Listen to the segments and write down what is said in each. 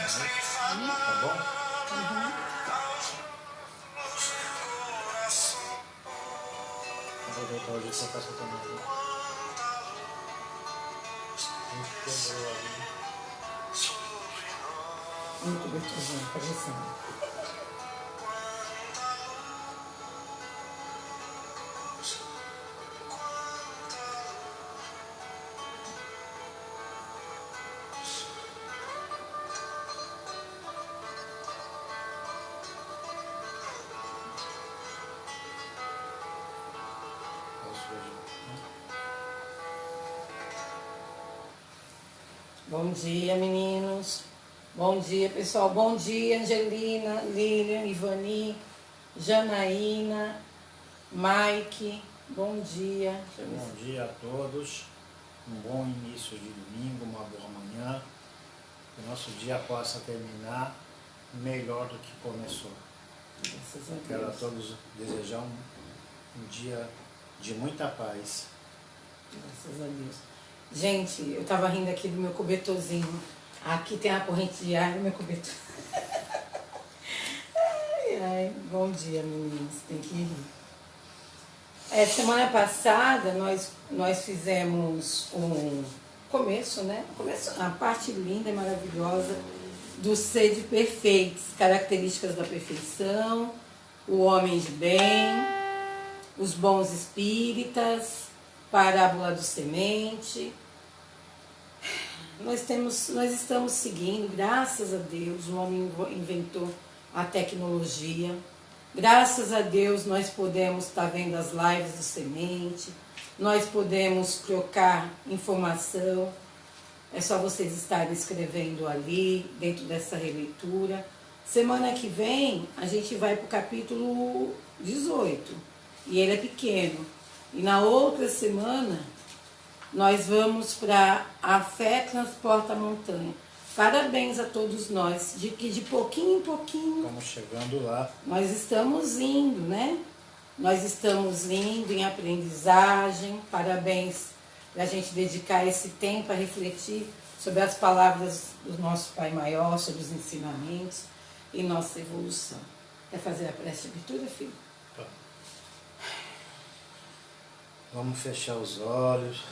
Tá bom? Uhum. Aproveitar o dia que eu faço também. Quebrou ali. Muito gostosinho, parecendo. Bom dia, meninos. Bom dia, pessoal. Bom dia, Angelina, Lilian, Ivani, Janaína, Mike. Bom dia. Bom dia a todos. Um bom início de domingo, uma boa manhã. Que o nosso dia possa terminar melhor do que começou. Graças a Deus. Quero a todos desejar um dia de muita paz. Graças a Deus. Gente, eu tava rindo aqui do meu cobertorzinho. Aqui tem a corrente de ar no meu cobertor. Ai, ai. Bom dia, meninos. Tem que rir. Semana passada nós fizemos um começo, né? A parte linda e maravilhosa do Sede Perfeitos, características da perfeição, o homem de bem, os bons espíritas, parábola do semente. Nós estamos seguindo, graças a Deus, o homem inventou a tecnologia. Graças a Deus nós podemos estar vendo as lives do semente, nós podemos trocar informação. É só vocês estarem escrevendo ali, dentro dessa releitura. Semana que vem a gente vai para o capítulo 18, e ele é pequeno. E na outra semana nós vamos para A Fé Transporta a Montanha. Parabéns a todos nós, de que de pouquinho em pouquinho... Estamos chegando lá. Nós estamos indo, né? Nós estamos indo em aprendizagem. Parabéns para a gente dedicar esse tempo a refletir sobre as palavras do nosso Pai Maior, sobre os ensinamentos e nossa evolução. Quer fazer a prece de abertura, filho? Tá. Vamos fechar os olhos.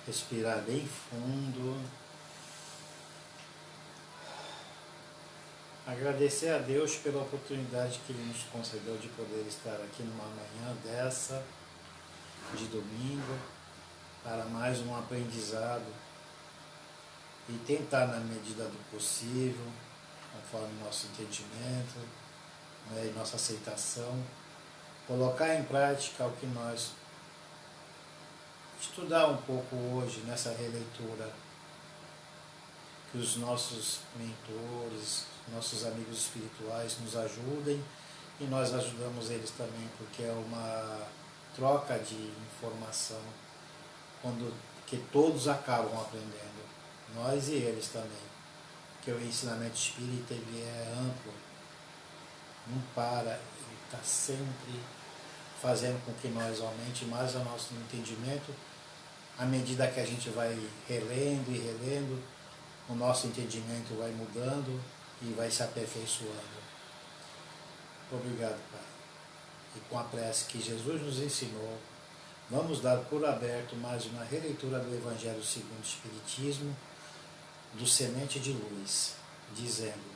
Respirar bem fundo. Agradecer a Deus pela oportunidade que Ele nos concedeu de poder estar aqui numa manhã dessa, de domingo, para mais um aprendizado e tentar, na medida do possível, conforme nosso entendimento, né, e nossa aceitação, colocar em prática o que nós estudar um pouco hoje nessa releitura, que os nossos mentores, nossos amigos espirituais nos ajudem e nós ajudamos eles também, porque é uma troca de informação que todos acabam aprendendo, nós e eles também, porque o ensinamento espírita ele é amplo, não para, ele está sempre fazendo com que nós aumente mais o nosso entendimento. À medida que a gente vai relendo e relendo, o nosso entendimento vai mudando e vai se aperfeiçoando. Obrigado, Pai. E com a prece que Jesus nos ensinou, vamos dar por aberto mais uma releitura do Evangelho segundo o Espiritismo, do Semente de Luz, dizendo: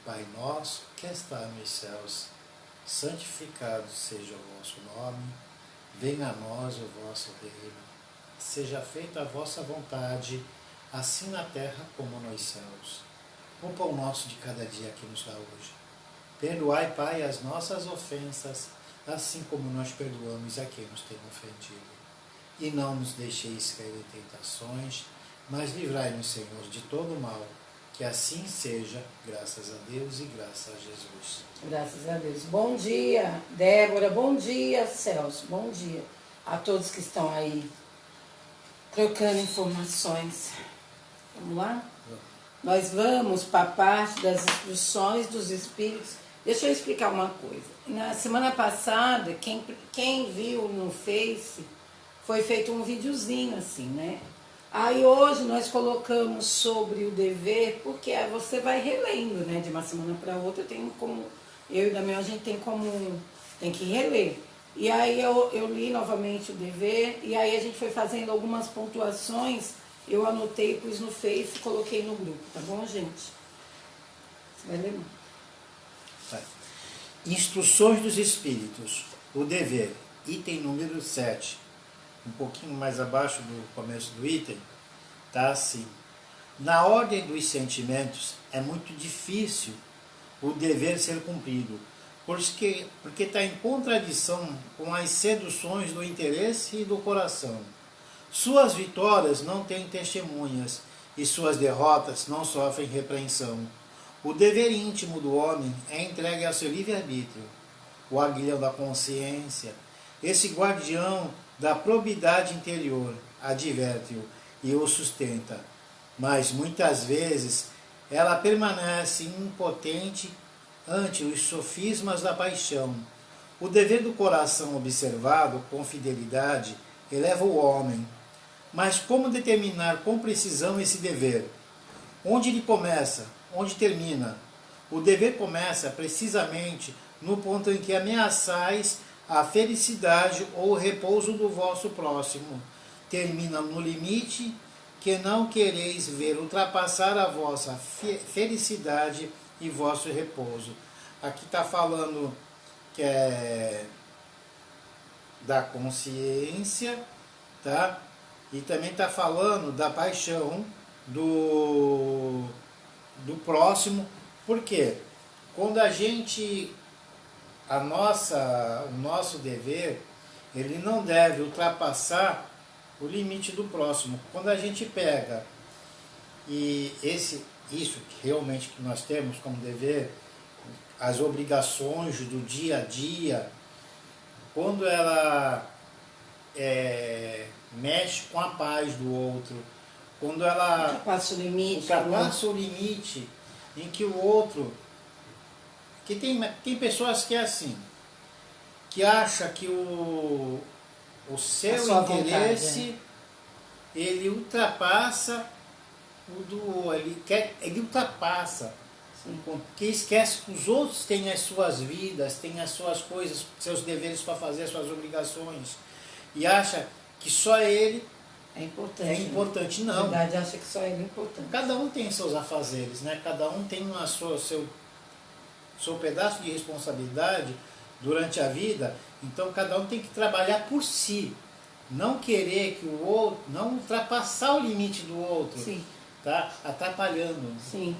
Pai nosso que está nos céus, santificado seja o vosso nome, venha a nós o vosso reino, seja feita a vossa vontade, assim na terra como nos céus. O pão nosso de cada dia que nos dá hoje. Perdoai, Pai, as nossas ofensas, assim como nós perdoamos a quem nos tem ofendido. E não nos deixeis cair em tentações, mas livrai-nos, Senhor, de todo mal. Que assim seja, graças a Deus e graças a Jesus. Graças a Deus. Bom dia, Débora. Bom dia, Celso. Bom dia a todos que estão aí trocando informações. Vamos lá? Nós vamos para a parte das instruções dos Espíritos. Deixa eu explicar uma coisa. Na semana passada, quem viu no Face, foi feito um videozinho assim, né? Aí hoje nós colocamos sobre o dever, porque você vai relendo, né? De uma semana para outra, eu e o Damião, a gente tem que reler. E aí eu li novamente o dever, e aí a gente foi fazendo algumas pontuações, eu anotei, pus no Face e coloquei no grupo, tá bom, gente? Você vai ler? Tá. Instruções dos Espíritos, o dever, item número 7. Um pouquinho mais abaixo do começo do item, está assim: na ordem dos sentimentos é muito difícil o dever ser cumprido, porque está em contradição com as seduções do interesse e do coração. Suas vitórias não têm testemunhas e suas derrotas não sofrem repreensão. O dever íntimo do homem é entregue ao seu livre-arbítrio. O aguilhão da consciência, esse guardião da probidade interior, adverte-o e o sustenta, mas muitas vezes ela permanece impotente ante os sofismas da paixão. O dever do coração observado com fidelidade eleva o homem. Mas como determinar com precisão esse dever? Onde ele começa? Onde termina? O dever começa precisamente no ponto em que ameaçais a felicidade ou o repouso do vosso próximo. Termina no limite que não quereis ver ultrapassar a vossa felicidade e vosso repouso. Aqui está falando que é da consciência, tá? E também está falando da paixão do próximo. Por quê? Quando a gente o nosso dever, ele não deve ultrapassar o limite do próximo. Quando a gente pega isso que realmente que nós temos como dever, as obrigações do dia a dia, quando ela mexe com a paz do outro, quando ela ultrapassa o limite em que o outro, que tem pessoas que é assim, que acha que o seu interesse vontade, ele ultrapassa o do outro, ele ultrapassa. Sim. Porque esquece que os outros têm as suas vidas, têm as suas coisas, seus deveres para fazer, as suas obrigações, e acha que só ele é importante. Não. Na verdade, acha que só ele é importante. Cada um tem seus afazeres, né? Cada um tem seu pedaço de responsabilidade durante a vida, então cada um tem que trabalhar por si, não querer que o outro, não ultrapassar o limite do outro. Sim. Tá atrapalhando. Sim.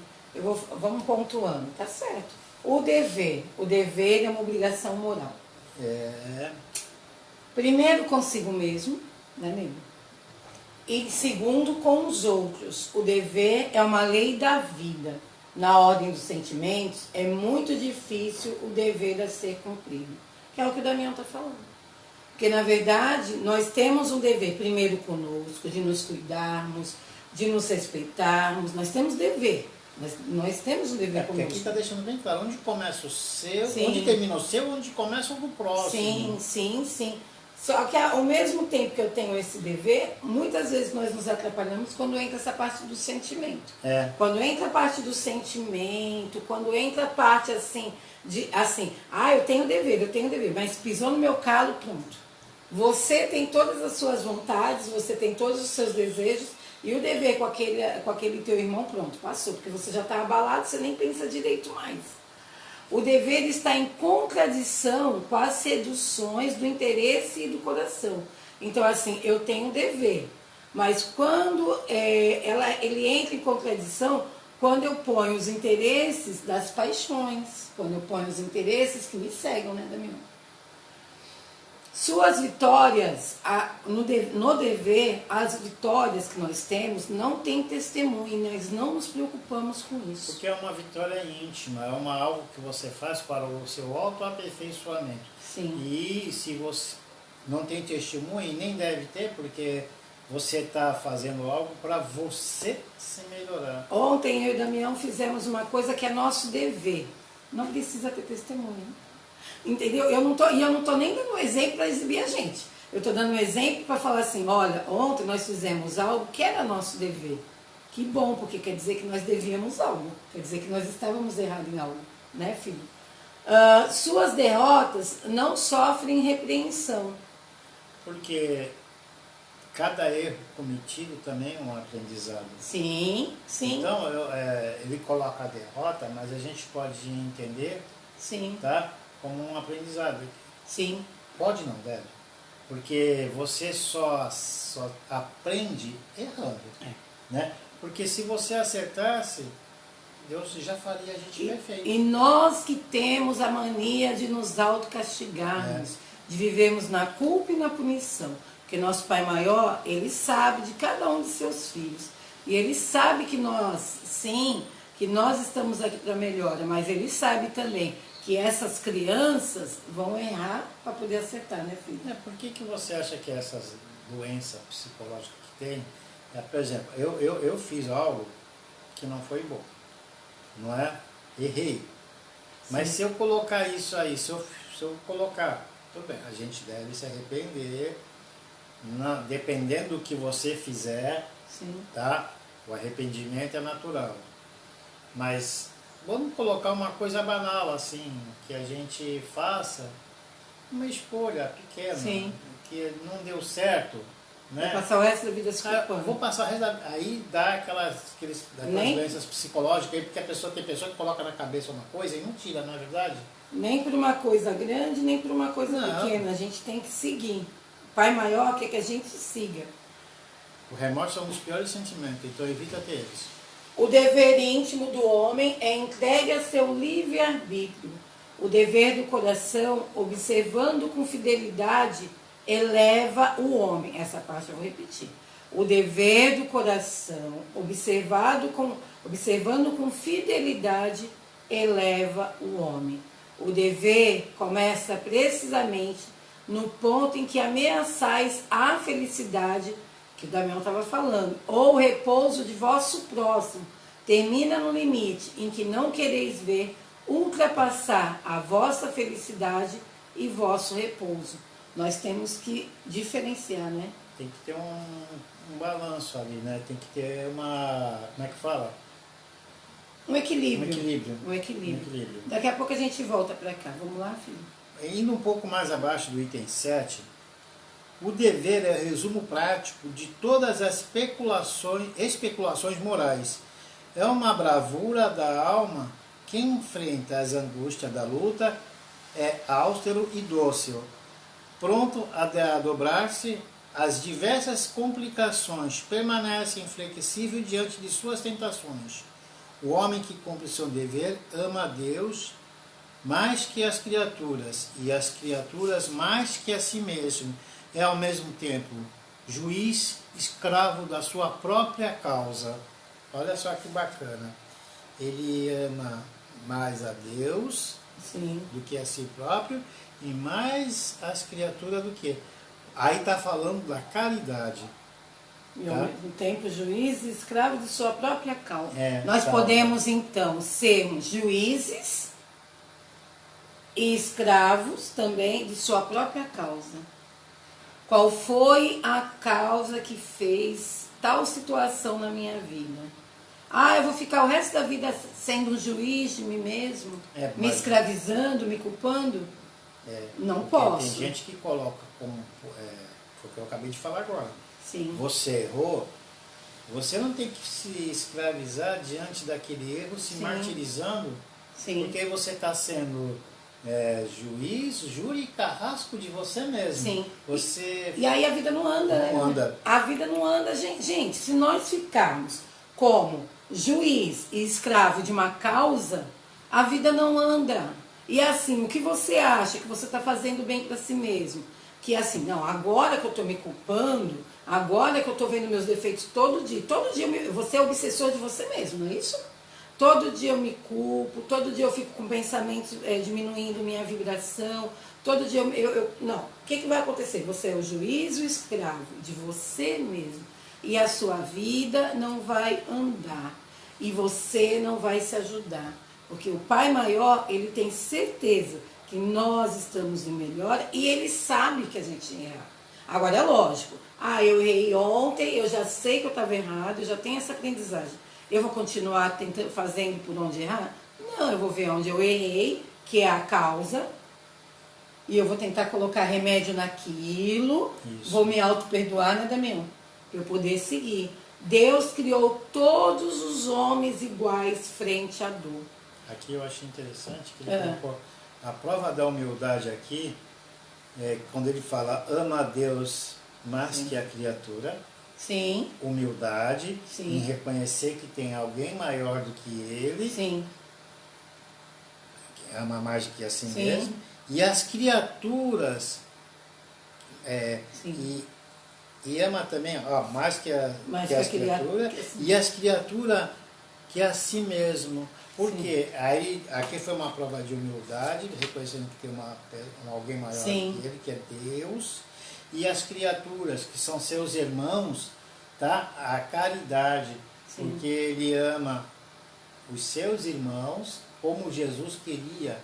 Vamos pontuando, tá certo. O dever é uma obrigação moral. Primeiro consigo mesmo, né, Nilo? E segundo com os outros. O dever é uma lei da vida. Na ordem dos sentimentos, é muito difícil o dever a ser cumprido. Que é o que o Damião está falando. Porque, na verdade, nós temos um dever, primeiro conosco, de nos cuidarmos, de nos respeitarmos. Nós temos dever. Nós temos um dever conosco. Aqui está deixando bem claro onde começa o seu, sim. Onde termina o seu, onde começa o do próximo. Sim. Só que ao mesmo tempo que eu tenho esse dever, muitas vezes nós nos atrapalhamos quando entra essa parte do sentimento. Quando entra a parte do sentimento, quando entra a parte assim, eu tenho dever, mas pisou no meu calo, pronto. Você tem todas as suas vontades, você tem todos os seus desejos, e o dever com aquele teu irmão, pronto, passou, porque você já está abalado, você nem pensa direito mais. O dever está em contradição com as seduções do interesse e do coração. Então, assim, eu tenho dever, mas quando ele entra em contradição, quando eu ponho os interesses das paixões, quando eu ponho os interesses que me cegam, né, Damião? Suas vitórias, no dever, as vitórias que nós temos não tem testemunho, e nós não nos preocupamos com isso. Porque é uma vitória íntima, é algo que você faz para o seu autoaperfeiçoamento. Sim. E se você não tem testemunho, e nem deve ter, porque você está fazendo algo para você se melhorar. Ontem eu e o Damião fizemos uma coisa que é nosso dever. Não precisa ter testemunho. Entendeu? Eu não tô nem dando exemplo para exibir a gente. Eu estou dando um exemplo para falar assim, olha, ontem nós fizemos algo que era nosso dever. Que bom, porque quer dizer que nós devíamos algo. Quer dizer que nós estávamos errados em algo, né, filho? Suas derrotas não sofrem repreensão. Porque cada erro cometido também é um aprendizado. Sim, sim. Então, ele coloca a derrota, mas a gente pode entender, sim, tá, como um aprendizado. Sim. Pode não, deve. Porque você só aprende errando. Né? Porque se você acertasse, Deus já faria a gente perfeito. E nós que temos a mania de nos autocastigarmos, de vivermos na culpa e na punição. Porque nosso Pai Maior, Ele sabe de cada um de seus filhos. E Ele sabe que nós, sim, que nós estamos aqui para melhora, mas Ele sabe também que essas crianças vão errar para poder acertar, né, filho? Por que você acha que essas doenças psicológicas que tem, por exemplo, eu fiz algo que não foi bom, não é? Errei. Sim. Mas se eu colocar isso aí, se eu colocar, tudo bem, a gente deve se arrepender, dependendo do que você fizer, sim, tá? O arrependimento é natural. Mas vamos colocar uma coisa banal assim, que a gente faça uma escolha pequena, sim, que não deu certo, né? Vou passar o resto da vida se culpando. Vou passar o resto da vida. Aí dá aquelas doenças psicológicas aí, porque tem pessoa que coloca na cabeça uma coisa e não tira, não é verdade? Nem por uma coisa grande, nem por uma coisa pequena. A gente tem que seguir. O Pai Maior quer que a gente siga. O remorso é um dos piores sentimentos, então evita ter eles. O dever íntimo do homem é entregue a seu livre-arbítrio. O dever do coração, observando com fidelidade, eleva o homem. Essa parte eu vou repetir. O dever do coração, observando com fidelidade, eleva o homem. O dever começa precisamente no ponto em que ameaçais a felicidade, que o Damião estava falando, ou o repouso de vosso próximo, termina no limite em que não quereis ver ultrapassar a vossa felicidade e vosso repouso. Nós temos que diferenciar, né? Tem que ter um balanço ali, né? Tem que ter como é que fala? Um equilíbrio. Um equilíbrio. Daqui a pouco a gente volta para cá. Vamos lá, filho? Indo um pouco mais abaixo do item 7, o dever é o resumo prático de todas as especulações morais. É uma bravura da alma. Quem enfrenta as angústias da luta é austero e dócil, pronto a dobrar-se às diversas complicações, permanece inflexível diante de suas tentações. O homem que cumpre seu dever ama a Deus mais que as criaturas, e as criaturas mais que a si mesmo. É ao mesmo tempo juiz, escravo da sua própria causa. Olha só que bacana. Ele ama mais a Deus, sim, do que a si próprio, e mais as criaturas do que. Aí está falando da caridade. E ao mesmo tempo juiz e escravo de sua própria causa. Nós tá. Podemos então sermos juízes e escravos também de sua própria causa. Qual foi a causa que fez tal situação na minha vida? Eu vou ficar o resto da vida sendo um juiz de mim mesmo, me escravizando, me culpando? Não posso. Tem gente que coloca como, foi o que eu acabei de falar agora. Sim. Você errou, você não tem que se escravizar diante daquele erro, se martirizando, porque aí você está sendo juiz, júri e carrasco de você mesmo. Sim. Você... E aí a vida não anda, né? Não anda. A vida não anda, gente. Se nós ficarmos como juiz e escravo de uma causa, a vida não anda. E assim, o que você acha que você está fazendo bem para si mesmo? Que assim, não, agora que eu estou me culpando, agora que eu estou vendo meus defeitos todo dia você é obsessor de você mesmo, não é isso? Todo dia eu me culpo, todo dia eu fico com pensamentos diminuindo minha vibração, todo dia não, o que vai acontecer? Você é o juiz e o escravo de você mesmo. E a sua vida não vai andar. E você não vai se ajudar. Porque o Pai Maior, ele tem certeza que nós estamos no melhor e ele sabe que a gente erra. Agora é lógico, eu errei ontem, eu já sei que eu estava errado, eu já tenho essa aprendizagem. Eu vou continuar tentando, fazendo por onde errar? Não, eu vou ver onde eu errei, que é a causa, e eu vou tentar colocar remédio naquilo, vou me auto-perdoar, né, Damião? Para eu poder seguir. Deus criou todos os homens iguais frente à dor. Aqui eu achei interessante que ele colocou a prova da humildade aqui, quando ele fala ama a Deus mais que a criatura. Sim. Humildade, Sim. em reconhecer que tem alguém maior do que ele. Sim. Que ama mais do que a si Sim. mesmo. E as criaturas, e ama também, mais que as criaturas, e as criaturas que a si mesmo. Porque aí, aqui foi uma prova de humildade, reconhecendo que tem alguém maior do que ele, que é Deus, e as criaturas, que são seus irmãos, tá? A caridade, porque ele ama os seus irmãos como Jesus queria.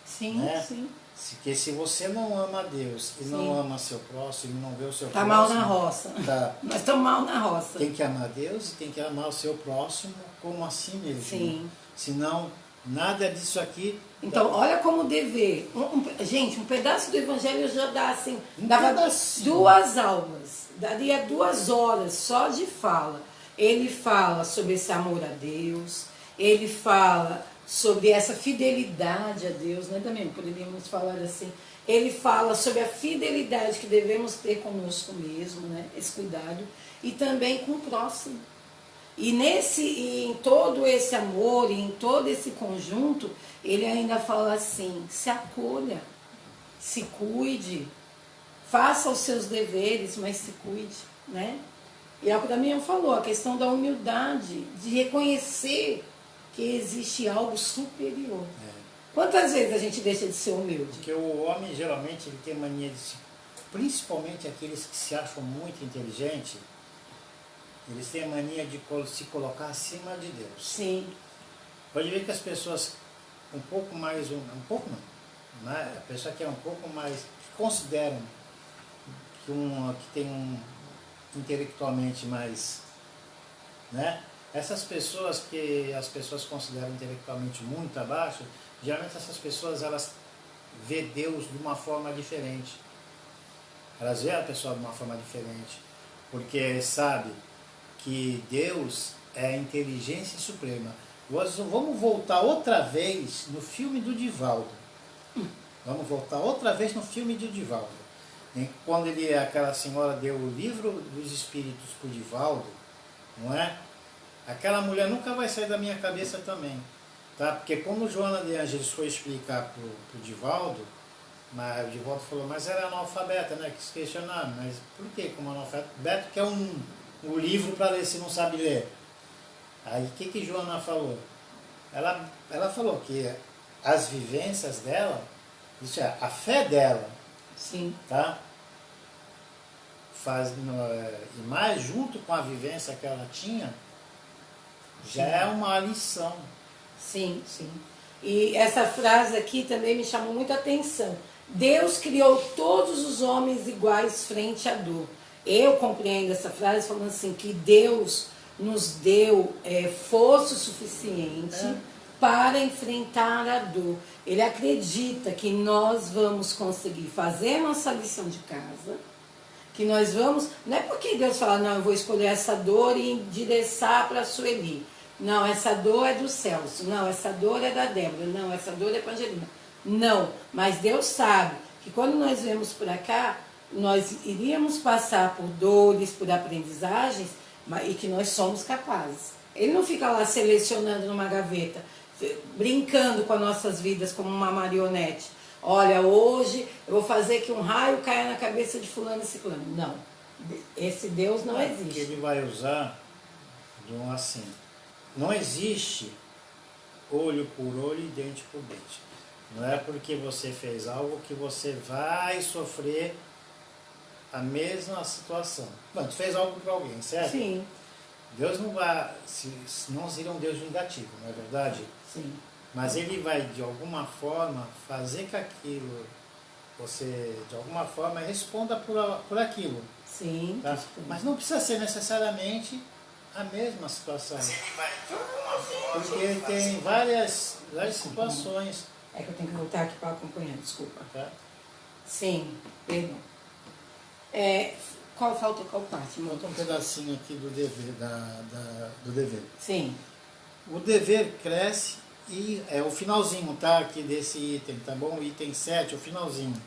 Sim, né? sim. Porque se você não ama a Deus e não ama seu próximo, não vê o seu próximo... Tá mal na roça. Tá, Nós estamos mal na roça. tem que amar Deus e tem que amar o seu próximo como a si mesmo. Sim. Senão, nada disso aqui... Então, olha como dever. Gente, um pedaço do Evangelho já dá assim... dava pedacinho. 2 aulas. Daria 2 horas só de fala. Ele fala sobre esse amor a Deus. Ele fala sobre essa fidelidade a Deus, né, também poderíamos falar assim. Ele fala sobre a fidelidade que devemos ter conosco mesmo, né, esse cuidado, e também com o próximo. E em todo esse amor, e em todo esse conjunto, ele ainda fala assim, se acolha, se cuide, faça os seus deveres, mas se cuide, né? E é o que o Damião falou, a questão da humildade, de reconhecer que existe algo superior. Quantas vezes a gente deixa de ser humilde? Porque o homem, geralmente, ele tem mania de principalmente aqueles que se acham muito inteligentes, eles têm a mania de se colocar acima de Deus. Sim. Pode ver que as pessoas um pouco mais, um pouco não, né? A pessoa que é um pouco mais, que consideram que tem intelectualmente mais, né? Essas pessoas que as pessoas consideram intelectualmente muito abaixo, geralmente essas pessoas, elas vê Deus de uma forma diferente. Elas veem a pessoa de uma forma diferente, porque sabe que Deus é a inteligência suprema. Vamos voltar outra vez no filme do Divaldo. Vamos voltar outra vez no filme do Divaldo. Quando aquela senhora deu o livro dos espíritos para o Divaldo, não é? Aquela mulher nunca vai sair da minha cabeça também. Tá? Porque como Joana de Ângeles foi explicar para o Divaldo, mas o Divaldo falou, mas era analfabeta, né? Que se questionaram, mas por que como analfabeto quer um livro para ler se não sabe ler? Aí o que Joana falou? Ela falou que as vivências dela, isso é, a fé dela, sim, tá? E mais junto com a vivência que ela tinha, já é uma lição. Sim, sim. E essa frase aqui também me chamou muita atenção. Deus criou todos os homens iguais frente à dor. Eu compreendo essa frase falando assim, que Deus nos deu força suficiente para enfrentar a dor. Ele acredita que nós vamos conseguir fazer nossa lição de casa, que nós vamos... Não é porque Deus fala, não, eu vou escolher essa dor e endereçar para a Sueli. Não, essa dor é do Celso. Não, essa dor é da Débora. Não, essa dor é para a Angelina. Não, mas Deus sabe que quando nós viemos para cá, nós iríamos passar por dores, por aprendizagens, e que nós somos capazes. Ele não fica lá selecionando numa gaveta, brincando com as nossas vidas como uma marionete. Olha, hoje eu vou fazer que um raio caia na cabeça de fulano e ciclano. Não, esse Deus não existe. Porque ele vai usar assim, não existe olho por olho e dente por dente. Não é porque você fez algo que você vai sofrer a mesma situação. Bom, tu fez algo para alguém, certo? Sim. Deus não vai, não seria um Deus vingativo, não é verdade? Sim. Mas ele vai, de alguma forma, fazer que aquilo você de alguma forma responda por aquilo. Sim. Tá? Mas não precisa ser necessariamente a mesma situação. Porque tem várias situações. É que eu tenho que voltar aqui para acompanhar, desculpa. Tá? Sim, perdão. Falta qual parte? Falta um pedacinho aqui do dever, do dever. Sim. O dever cresce e é o finalzinho, tá? Aqui desse item, tá bom? Item 7, o finalzinho.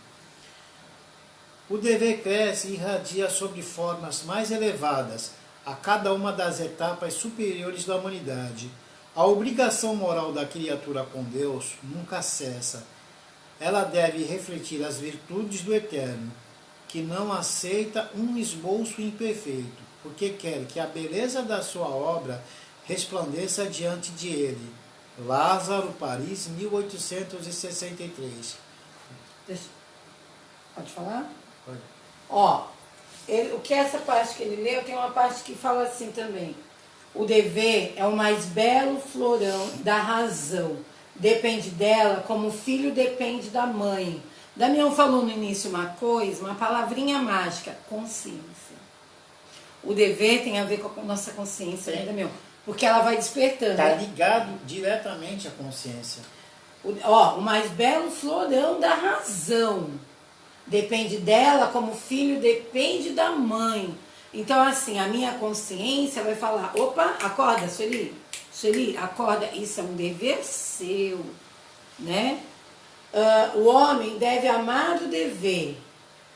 O dever cresce e irradia sobre formas mais elevadas a cada uma das etapas superiores da humanidade. A obrigação moral da criatura com Deus nunca cessa. Ela deve refletir as virtudes do Eterno, que não aceita um esboço imperfeito, porque quer que a beleza da sua obra resplandeça diante de ele. Lázaro, Paris, 1863. Pode falar? Pode. O que essa parte que ele leu, tem uma parte que fala assim também. O dever é o mais belo florão da razão. Depende dela como o filho depende da mãe. Damião falou no início uma coisa, uma palavrinha mágica, consciência. O dever tem a ver com a nossa consciência, né, Damião? Porque ela vai despertando. Está ligado diretamente à consciência. O mais belo florão da razão. Depende dela como o filho depende da mãe. Então, assim, a minha consciência vai falar, opa, acorda, Sueli, acorda, isso é um dever seu, né? O homem deve amar o dever,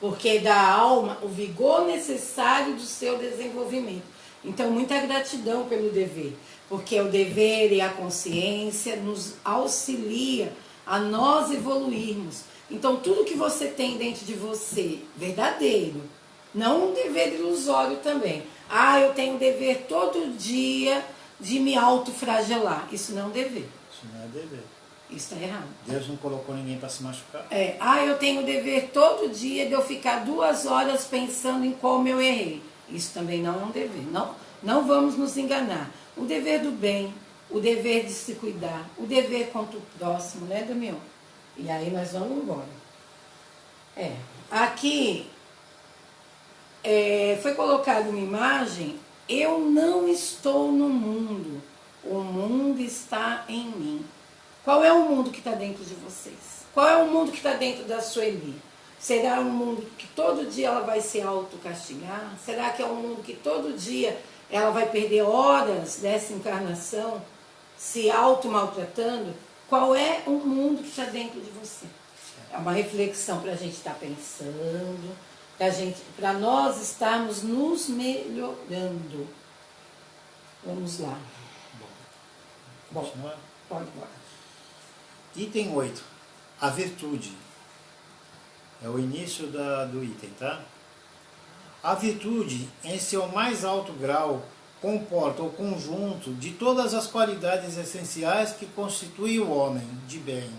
porque dá à alma o vigor necessário do seu desenvolvimento. Então, muita gratidão pelo dever, porque o dever e a consciência nos auxilia a nós evoluirmos. Então, tudo que você tem dentro de você, verdadeiro, não um dever ilusório também. Eu tenho o dever todo dia de me autoflagelar. Isso não é um dever. Isso não é dever. Isso está errado. Deus não colocou ninguém para se machucar. Eu tenho o dever todo dia de eu ficar 2 horas pensando em como eu errei. Isso também não é um dever. Não vamos nos enganar. O dever do bem, o dever de se cuidar, o dever contra o próximo, né, Damião? E aí nós vamos embora. Aqui foi colocada uma imagem. Eu não estou no mundo. O mundo está em mim. Qual é o mundo que está dentro de vocês? Qual é o mundo que está dentro da Sueli? Será um mundo que todo dia ela vai se autocastigar? Será que é um mundo que todo dia ela vai perder horas dessa encarnação se auto-maltratando? Qual é o mundo que está dentro de você? É uma reflexão para a gente estar pensando, para nós estarmos nos melhorando. Vamos lá. Bom, pode embora. Item 8. A virtude. É o início do item, tá? A virtude, em seu mais alto grau, comporta o conjunto de todas as qualidades essenciais que constituem o homem de bem.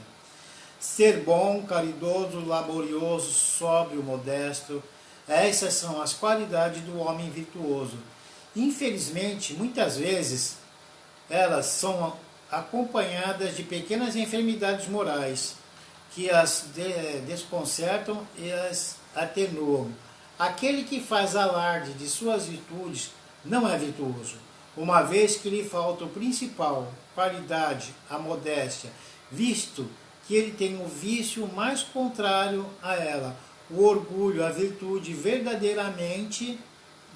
Ser bom, caridoso, laborioso, sóbrio, modesto. Essas são as qualidades do homem virtuoso. Infelizmente, muitas vezes, elas são acompanhadas de pequenas enfermidades morais que as desconcertam e as atenuam. Aquele que faz alarde de suas virtudes não é virtuoso, uma vez que lhe falta o principal qualidade, a modéstia, visto que ele tem o vício mais contrário a ela, o orgulho, a virtude verdadeiramente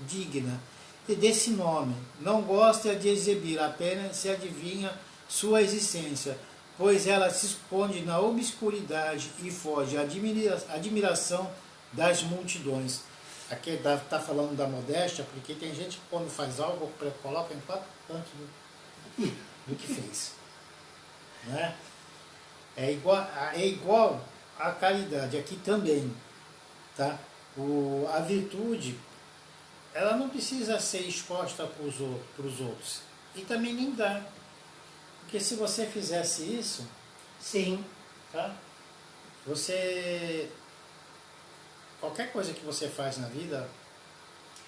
digna e desse nome. Não gosta de exibir, apenas se adivinha sua existência, pois ela se esconde na obscuridade e foge à admiração das multidões. Aqui está falando da modéstia, porque tem gente que quando faz algo, coloca em 4 cantos do que fez. Né? É igual à caridade, aqui também. Tá? A virtude, ela não precisa ser exposta para os outros. E também nem dá. Porque se você fizesse isso, sim, tá? Qualquer coisa que você faz na vida...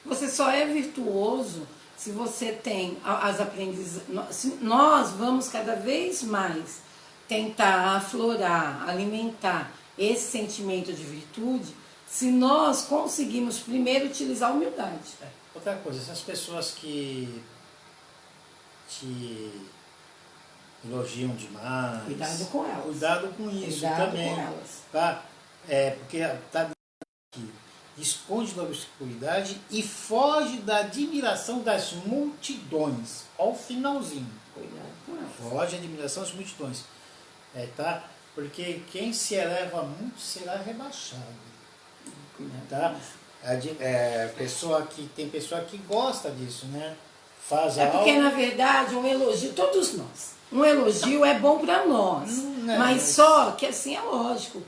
Você só é virtuoso se você tem as aprendizagens. Nós vamos cada vez mais tentar aflorar, alimentar esse sentimento de virtude se nós conseguimos primeiro utilizar a humildade. Outra coisa, essas pessoas que te elogiam demais. Cuidado com elas. Cuidado com isso Cuidado também. com elas. Tá? Porque está aqui. Esconde da obscuridade e foge da admiração das multidões. Olha o finalzinho. Cuidado com elas. Foge da admiração das multidões. Tá? Porque quem se eleva muito será rebaixado. Tá? Tem pessoa que gosta disso, né? Faz porque, algo... na verdade, um elogio, todos nós, um elogio é bom para nós. Mas só que, assim, é lógico,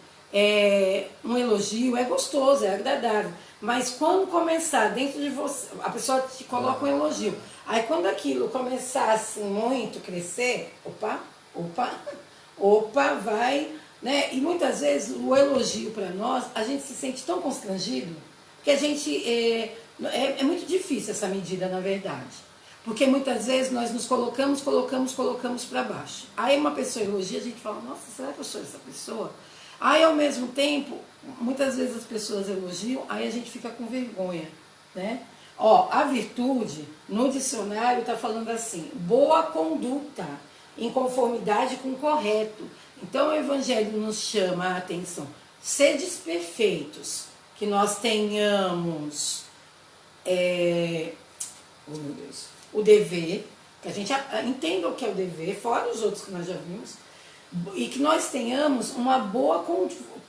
um elogio é gostoso, é agradável. Mas quando começar dentro de você, a pessoa te coloca um elogio. Aí quando aquilo começar assim muito crescer, opa, vai, né? E muitas vezes o elogio para nós, a gente se sente tão constrangido que a gente é muito difícil essa medida, na verdade. Porque muitas vezes nós nos colocamos para baixo. Aí uma pessoa elogia, a gente fala, nossa, será que eu sou essa pessoa? Aí ao mesmo tempo, muitas vezes as pessoas elogiam, aí a gente fica com vergonha, né? A virtude, no dicionário está falando assim, boa conduta, em conformidade com o correto. Então o Evangelho nos chama a atenção, sedes perfeitos, que nós tenhamos oh meu Deus, o dever, que a gente entenda o que é o dever, fora os outros que nós já vimos, e que nós tenhamos uma boa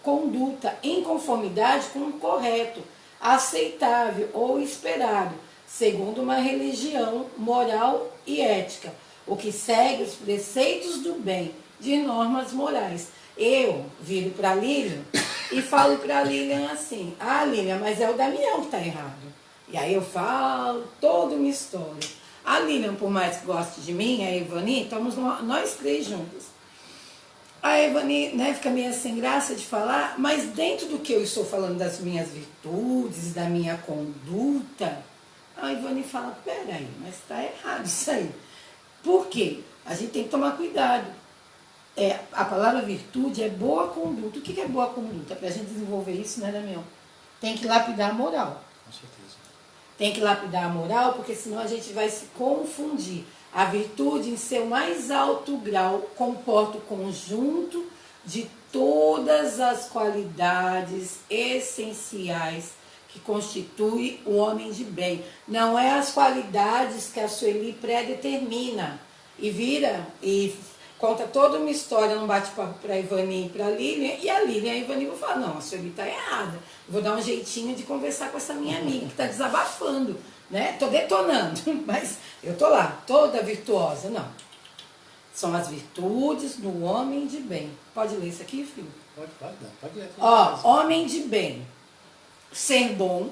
conduta em conformidade com o correto, aceitável ou esperado, segundo uma religião moral e ética, o que segue os preceitos do bem, de normas morais. Eu viro para a Lilian e falo para a Lilian assim, Lilian, mas é o Damião que está errado. E aí eu falo toda uma história. A Lilian, por mais que goste de mim, a Ivani, estamos nós três juntos. A Ivani, né, fica meio sem graça de falar, mas dentro do que eu estou falando das minhas virtudes, da minha conduta, a Ivani fala, peraí, mas está errado isso aí. Por quê? A gente tem que tomar cuidado. A palavra virtude é boa conduta. O que é boa conduta? Para a gente desenvolver isso, né, Damião? Tem que lapidar a moral. Com certeza. Tem que lapidar a moral, porque senão a gente vai se confundir. A virtude, em seu mais alto grau, comporta o conjunto de todas as qualidades essenciais que constitui o homem de bem. Não é as qualidades que a Sueli predetermina e vira e conta toda uma história num bate-papo para a Ivani e para a Lilian, e a Lilian e a Ivani vão falar, não, a Sueli está errada. Vou dar um jeitinho de conversar com essa minha amiga que está desabafando, né? Estou detonando, mas eu estou lá, toda virtuosa. Não. São as virtudes do homem de bem. Pode ler isso aqui, filho? Pode ler. Homem de bem. Ser bom.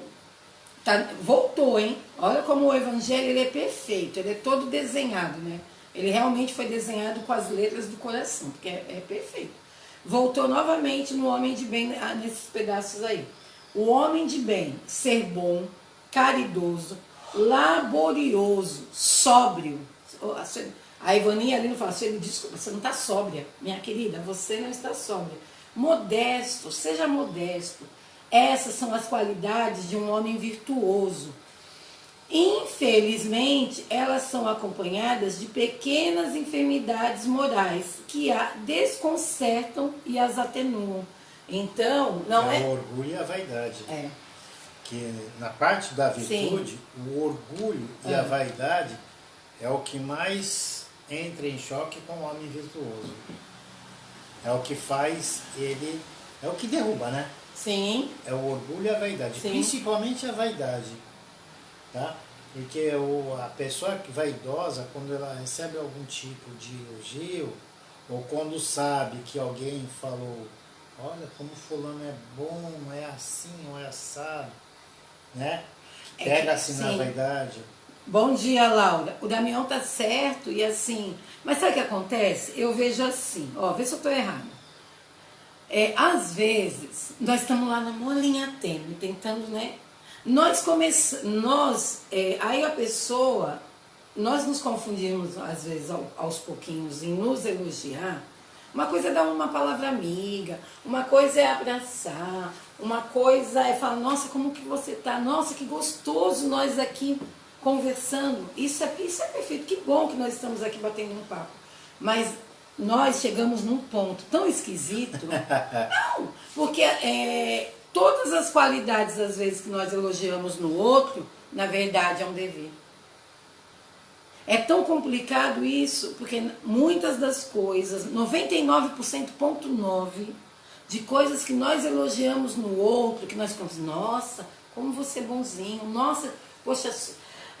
Voltou, hein? Olha como o Evangelho ele é perfeito, ele é todo desenhado, né? Ele realmente foi desenhado com as letras do coração, porque é perfeito. Voltou novamente no homem de bem, nesses pedaços aí. O homem de bem, ser bom, caridoso, laborioso, sóbrio. A Ivani ali não fala, desculpa, você não está sóbria, minha querida, você não está sóbria. Modesto, seja modesto. Essas são as qualidades de um homem virtuoso. Infelizmente, elas são acompanhadas de pequenas enfermidades morais que a desconcertam e as atenuam. Então, não é... O orgulho e a vaidade. É. Que na parte da virtude, o orgulho e a vaidade é o que mais entra em choque com o homem virtuoso. É o que faz ele... É o que derruba, né? Sim. É o orgulho e a vaidade. Sim. Principalmente a vaidade. Tá? Porque a pessoa que vaidosa, quando ela recebe algum tipo de elogio, ou quando sabe que alguém falou, olha como fulano é bom, é assim, ou é assado, né? Pega-se na vaidade. Bom dia, Laura. O Damião tá certo e assim... Mas sabe o que acontece? Eu vejo assim, vê se eu tô errada. Às vezes, nós estamos lá na molinha tênue, tentando, né? Aí a pessoa, nós nos confundimos às vezes aos pouquinhos em nos elogiar, Uma coisa é dar uma palavra amiga, uma coisa é abraçar, uma coisa é falar, nossa, como que você tá? Nossa, que gostoso nós aqui conversando. Isso é perfeito, que bom que nós estamos aqui batendo um papo. Mas nós chegamos num ponto tão esquisito, não, porque todas as qualidades, às vezes, que nós elogiamos no outro, na verdade é um dever. É tão complicado isso, porque muitas das coisas, 99,9% de coisas que nós elogiamos no outro, que nós ficamos, nossa, como você é bonzinho, nossa, poxa,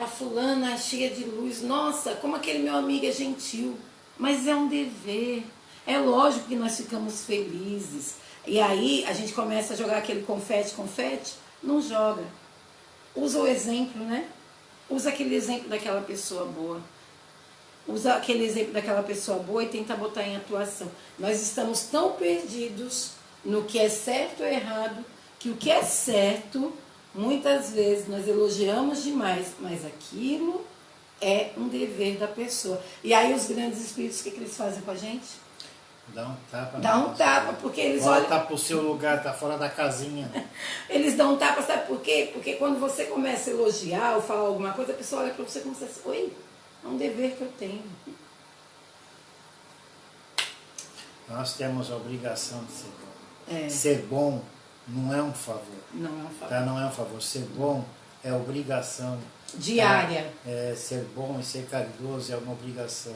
a fulana é cheia de luz, nossa, como aquele meu amigo é gentil. Mas é um dever. É lógico que nós ficamos felizes. E aí a gente começa a jogar aquele confete, não joga. Usa o exemplo, né? Usa aquele exemplo daquela pessoa boa. Usa aquele exemplo daquela pessoa boa e tenta botar em atuação. Nós estamos tão perdidos no que é certo ou errado, que o que é certo, muitas vezes nós elogiamos demais, mas aquilo é um dever da pessoa. E aí os grandes espíritos, o que eles fazem com a gente? Dá um tapa. Dá um tapa, porque eles olham... olham... Volta pro seu lugar, tá fora da casinha. Eles dão um tapa, sabe por quê? Porque quando você começa a elogiar ou falar alguma coisa, a pessoa olha para você como se fosse, oi, é um dever que eu tenho. Nós temos a obrigação de ser bom. É. Ser bom não é um favor. Não é um favor. Tá? Não é um favor. Ser bom é obrigação. Diária. Tá? Ser bom e ser caridoso é uma obrigação.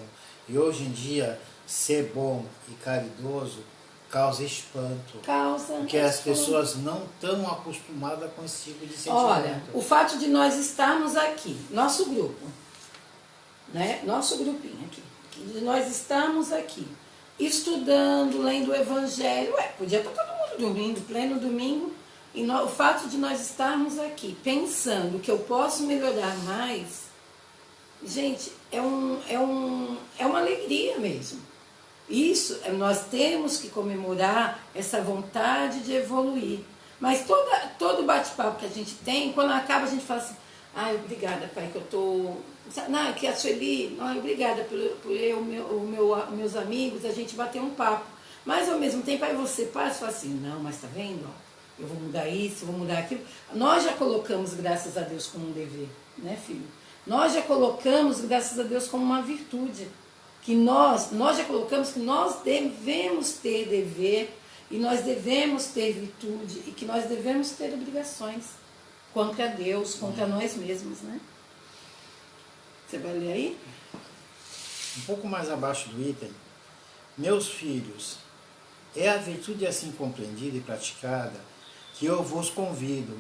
E hoje em dia, ser bom e caridoso causa espanto. Porque as pessoas não estão acostumadas com esse tipo de sentimento. Olha, o fato de nós estarmos aqui, nosso grupo, né? Nosso grupinho aqui, de nós estarmos aqui, estudando, lendo o Evangelho, podia estar todo mundo dormindo, pleno domingo, e o fato de nós estarmos aqui, pensando que eu posso melhorar mais, gente, é uma alegria mesmo. Isso, nós temos que comemorar essa vontade de evoluir. Mas todo bate-papo que a gente tem, quando acaba a gente fala assim, ai, obrigada, pai, que eu tô... Não, que a Sueli, obrigada por eu, meus amigos, a gente bater um papo. Mas ao mesmo tempo, aí você passa e fala assim, não, mas tá vendo? Eu vou mudar isso, eu vou mudar aquilo. Nós já colocamos, graças a Deus, como um dever, né, filho? Nós já colocamos, graças a Deus, como uma virtude. Que nós já colocamos que nós devemos ter dever e nós devemos ter virtude e que nós devemos ter obrigações contra Deus, contra nós mesmos, né? Você vai ler aí? Um pouco mais abaixo do item. Meus filhos, é a virtude assim compreendida e praticada que eu vos convido,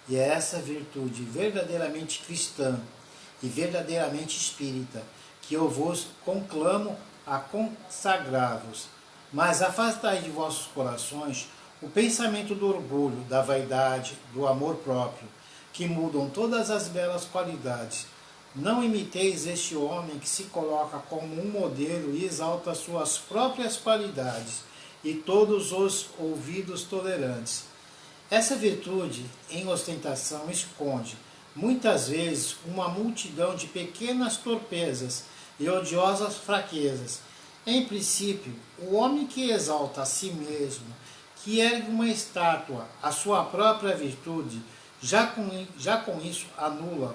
e é essa virtude verdadeiramente cristã e verdadeiramente espírita, que eu vos conclamo a consagrar-vos. Mas afastai de vossos corações o pensamento do orgulho, da vaidade, do amor próprio, que mudam todas as belas qualidades. Não imiteis este homem que se coloca como um modelo e exalta suas próprias qualidades e todos os ouvidos tolerantes. Essa virtude, em ostentação, esconde, muitas vezes, uma multidão de pequenas torpezas e odiosas fraquezas. Em princípio, o homem que exalta a si mesmo, que ergue uma estátua à sua própria virtude, já com isso anula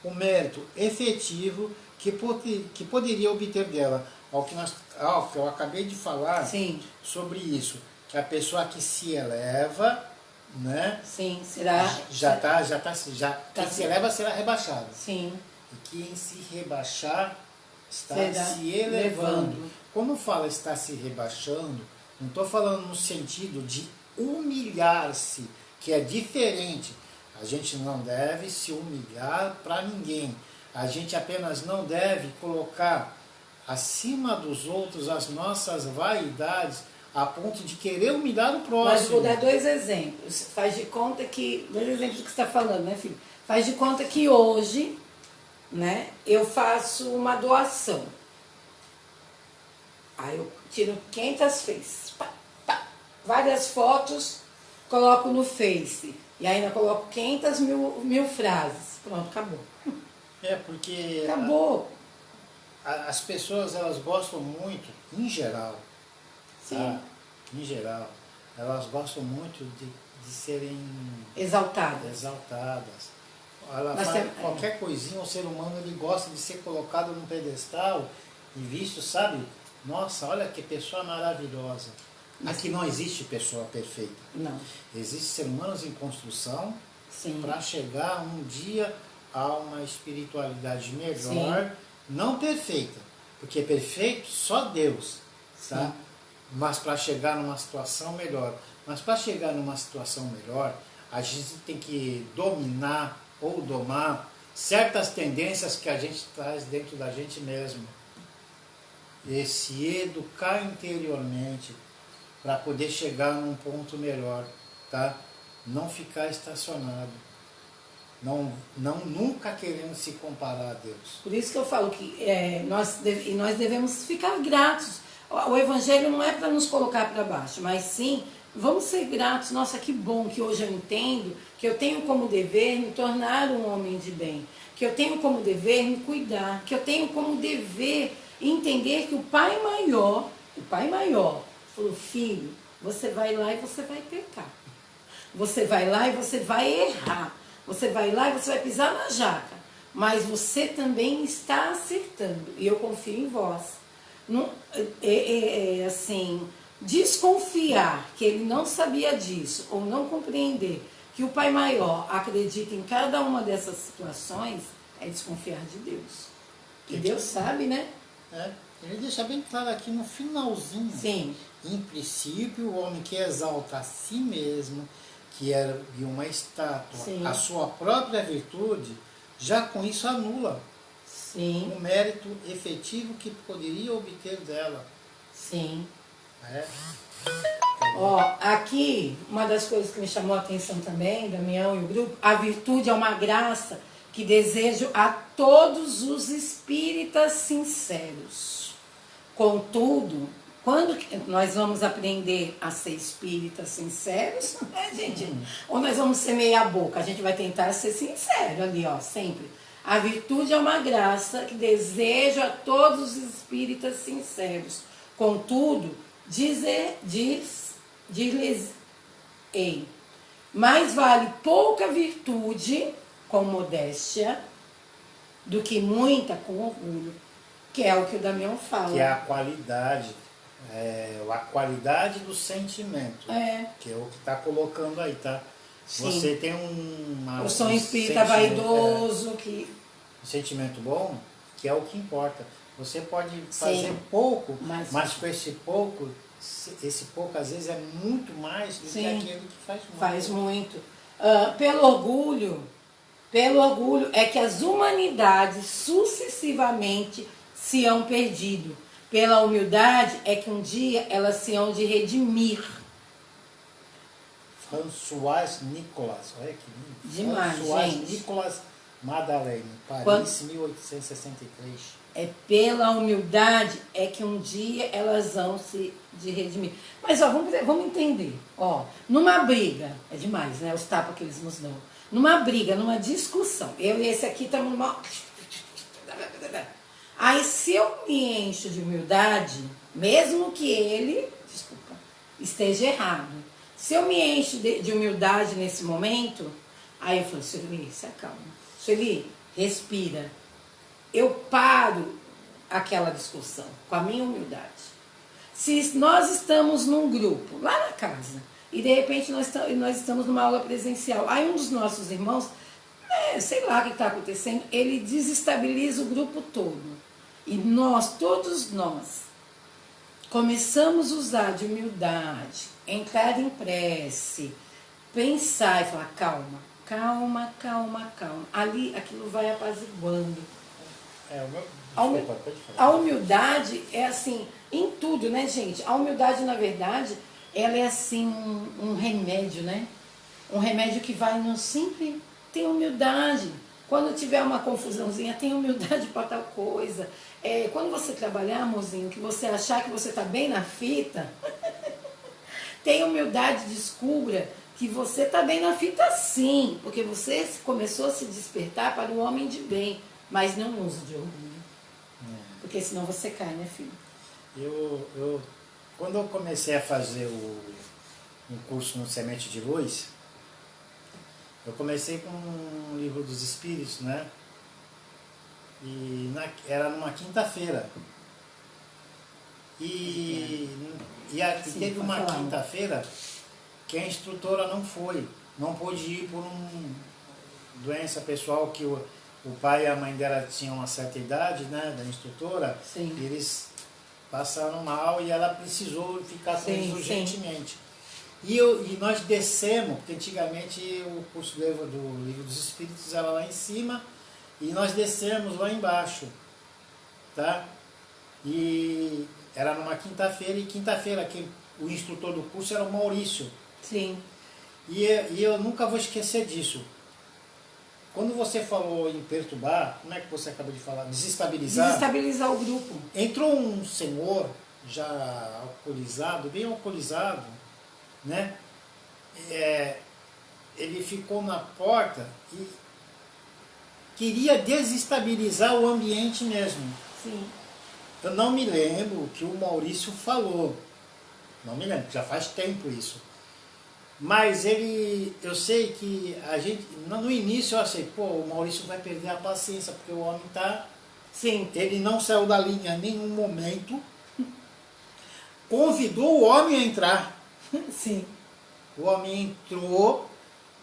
o mérito efetivo que poderia obter dela. Ao que eu acabei de falar. Sim. Sobre isso, que a pessoa que se eleva, né? Sim, será. Quem se eleva será rebaixado. Sim. E quem se rebaixar está será se elevando. Quando fala está se rebaixando, não estou falando no sentido de humilhar-se, que é diferente. A gente não deve se humilhar para ninguém. A gente apenas não deve colocar acima dos outros as nossas vaidades a ponto de querer humilhar o próximo. Mas vou dar dois exemplos. Faz de conta que... Dois exemplos do que você está falando, né, filho? Faz de conta que hoje, né, eu faço uma doação. Aí eu tiro 500 faces. Várias fotos, coloco no Face. E ainda coloco 500 mil frases. Pronto, acabou. Porque... Acabou. As pessoas, elas gostam muito, em geral, tá? Em geral, elas gostam muito de serem exaltadas. Ela faz qualquer coisinha, o ser humano ele gosta de ser colocado num pedestal e visto, sabe? Nossa, olha que pessoa maravilhosa. Aqui não existe pessoa perfeita. Não. Existem seres humanos em construção para chegar um dia a uma espiritualidade melhor, não perfeita, porque perfeito só Deus, tá? Mas para chegar numa situação melhor. Mas para chegar numa situação melhor, a gente tem que dominar ou domar certas tendências que a gente traz dentro da gente mesmo. E se educar interiormente para poder chegar num ponto melhor, tá? Não ficar estacionado. Não nunca querendo se comparar a Deus. Por isso que eu falo que nós devemos ficar gratos. O Evangelho não é para nos colocar para baixo, mas sim, vamos ser gratos. Nossa, que bom que hoje eu entendo que eu tenho como dever me tornar um homem de bem, que eu tenho como dever me cuidar, que eu tenho como dever entender que o Pai Maior falou, filho, você vai lá e você vai pecar. Você vai lá e você vai errar. Você vai lá e você vai pisar na jaca. Mas você também está acertando. E eu confio em vós. Não, assim, desconfiar que ele não sabia disso ou não compreender que o Pai Maior acredita em cada uma dessas situações é desconfiar de Deus. E Deus sabe, né? Ele deixa bem claro aqui no finalzinho. Sim. Em princípio, o homem que exalta a si mesmo, que era uma estátua, a sua própria virtude, já com isso anula o mérito efetivo que poderia obter dela. Sim. Ó, aqui, uma das coisas que me chamou a atenção também, Damião e o grupo, a virtude é uma graça que desejo a todos os espíritas sinceros. Contudo, quando nós vamos aprender a ser espíritas sinceros, né, gente? Ou nós vamos ser meia boca, a gente vai tentar ser sincero ali, ó, sempre. A virtude é uma graça que desejo a todos os espíritas sinceros. Contudo, diz-lhes-ei, mais vale pouca virtude com modéstia do que muita com orgulho, que é o que o Damião fala. Que é a qualidade. A qualidade do sentimento, que é o que está colocando aí, tá? Sim. Você tem o som espírita vaidoso, um sentimento bom, que é o que importa. Você pode fazer pouco, mas com esse pouco às vezes é muito mais do que aquele que faz muito. Faz muito. Pelo orgulho é que as humanidades sucessivamente se hão perdido. Pela humildade é que um dia elas se hão de redimir. François Nicolas, olha que lindo. Demais, François gente. Nicolas Madeleine, Paris, 1863. É pela humildade é que um dia elas vão se de redimir. Mas ó, vamos entender. Ó, numa briga, é demais, né? Os tapas que eles nos dão. Numa briga, numa discussão. Eu e esse aqui estamos numa... Aí se eu me encho de humildade, mesmo que ele, esteja errado. Se eu me encho de humildade nesse momento, aí eu falo, Sueli, se acalma. Sueli, respira. Eu paro aquela discussão com a minha humildade. Se nós estamos num grupo, lá na casa, e de repente nós estamos numa aula presencial, aí um dos nossos irmãos, sei lá o que está acontecendo, ele desestabiliza o grupo todo. E todos nós, começamos a usar de humildade, entrar em prece, pensar e falar, calma. Ali aquilo vai apaziguando. A humildade é assim, em tudo, né, gente? A humildade, na verdade, ela é assim um remédio, né? Um remédio que vai no simples, tem humildade. Quando tiver uma confusãozinha, tem humildade para tal coisa. Quando você trabalhar, amorzinho, que você achar que você está bem na fita, tenha humildade, descubra que você está bem na fita sim, porque você começou a se despertar para o homem de bem, mas não use de orgulho. Porque senão você cai, né, filho? Eu quando eu comecei a fazer um curso no Semente de Luz, eu comecei com um livro dos Espíritos, né? E era numa quinta-feira. E teve uma quinta-feira que a instrutora não pôde ir por uma doença pessoal que o pai e a mãe dela tinham uma certa idade, né, da instrutora. Sim. E eles passaram mal e ela precisou ficar com eles urgentemente. E nós descemos, porque antigamente o curso do Livro dos Espíritos era lá em cima, e nós descemos lá embaixo, tá? E era numa quinta-feira, e quinta-feira o instrutor do curso era o Maurício. Sim. E eu nunca vou esquecer disso. Quando você falou em perturbar, como é que você acabou de falar? Desestabilizar. Desestabilizar o grupo. Entrou um senhor já alcoolizado, bem alcoolizado, né? Ele ficou na porta e queria desestabilizar o ambiente mesmo. Sim. Eu não me lembro o que o Maurício falou. Não me lembro, já faz tempo isso. Mas eu sei que a gente, no início eu achei, o Maurício vai perder a paciência, porque o homem tá... Sim. Ele não saiu da linha em nenhum momento. Convidou o homem a entrar. Sim. O homem entrou,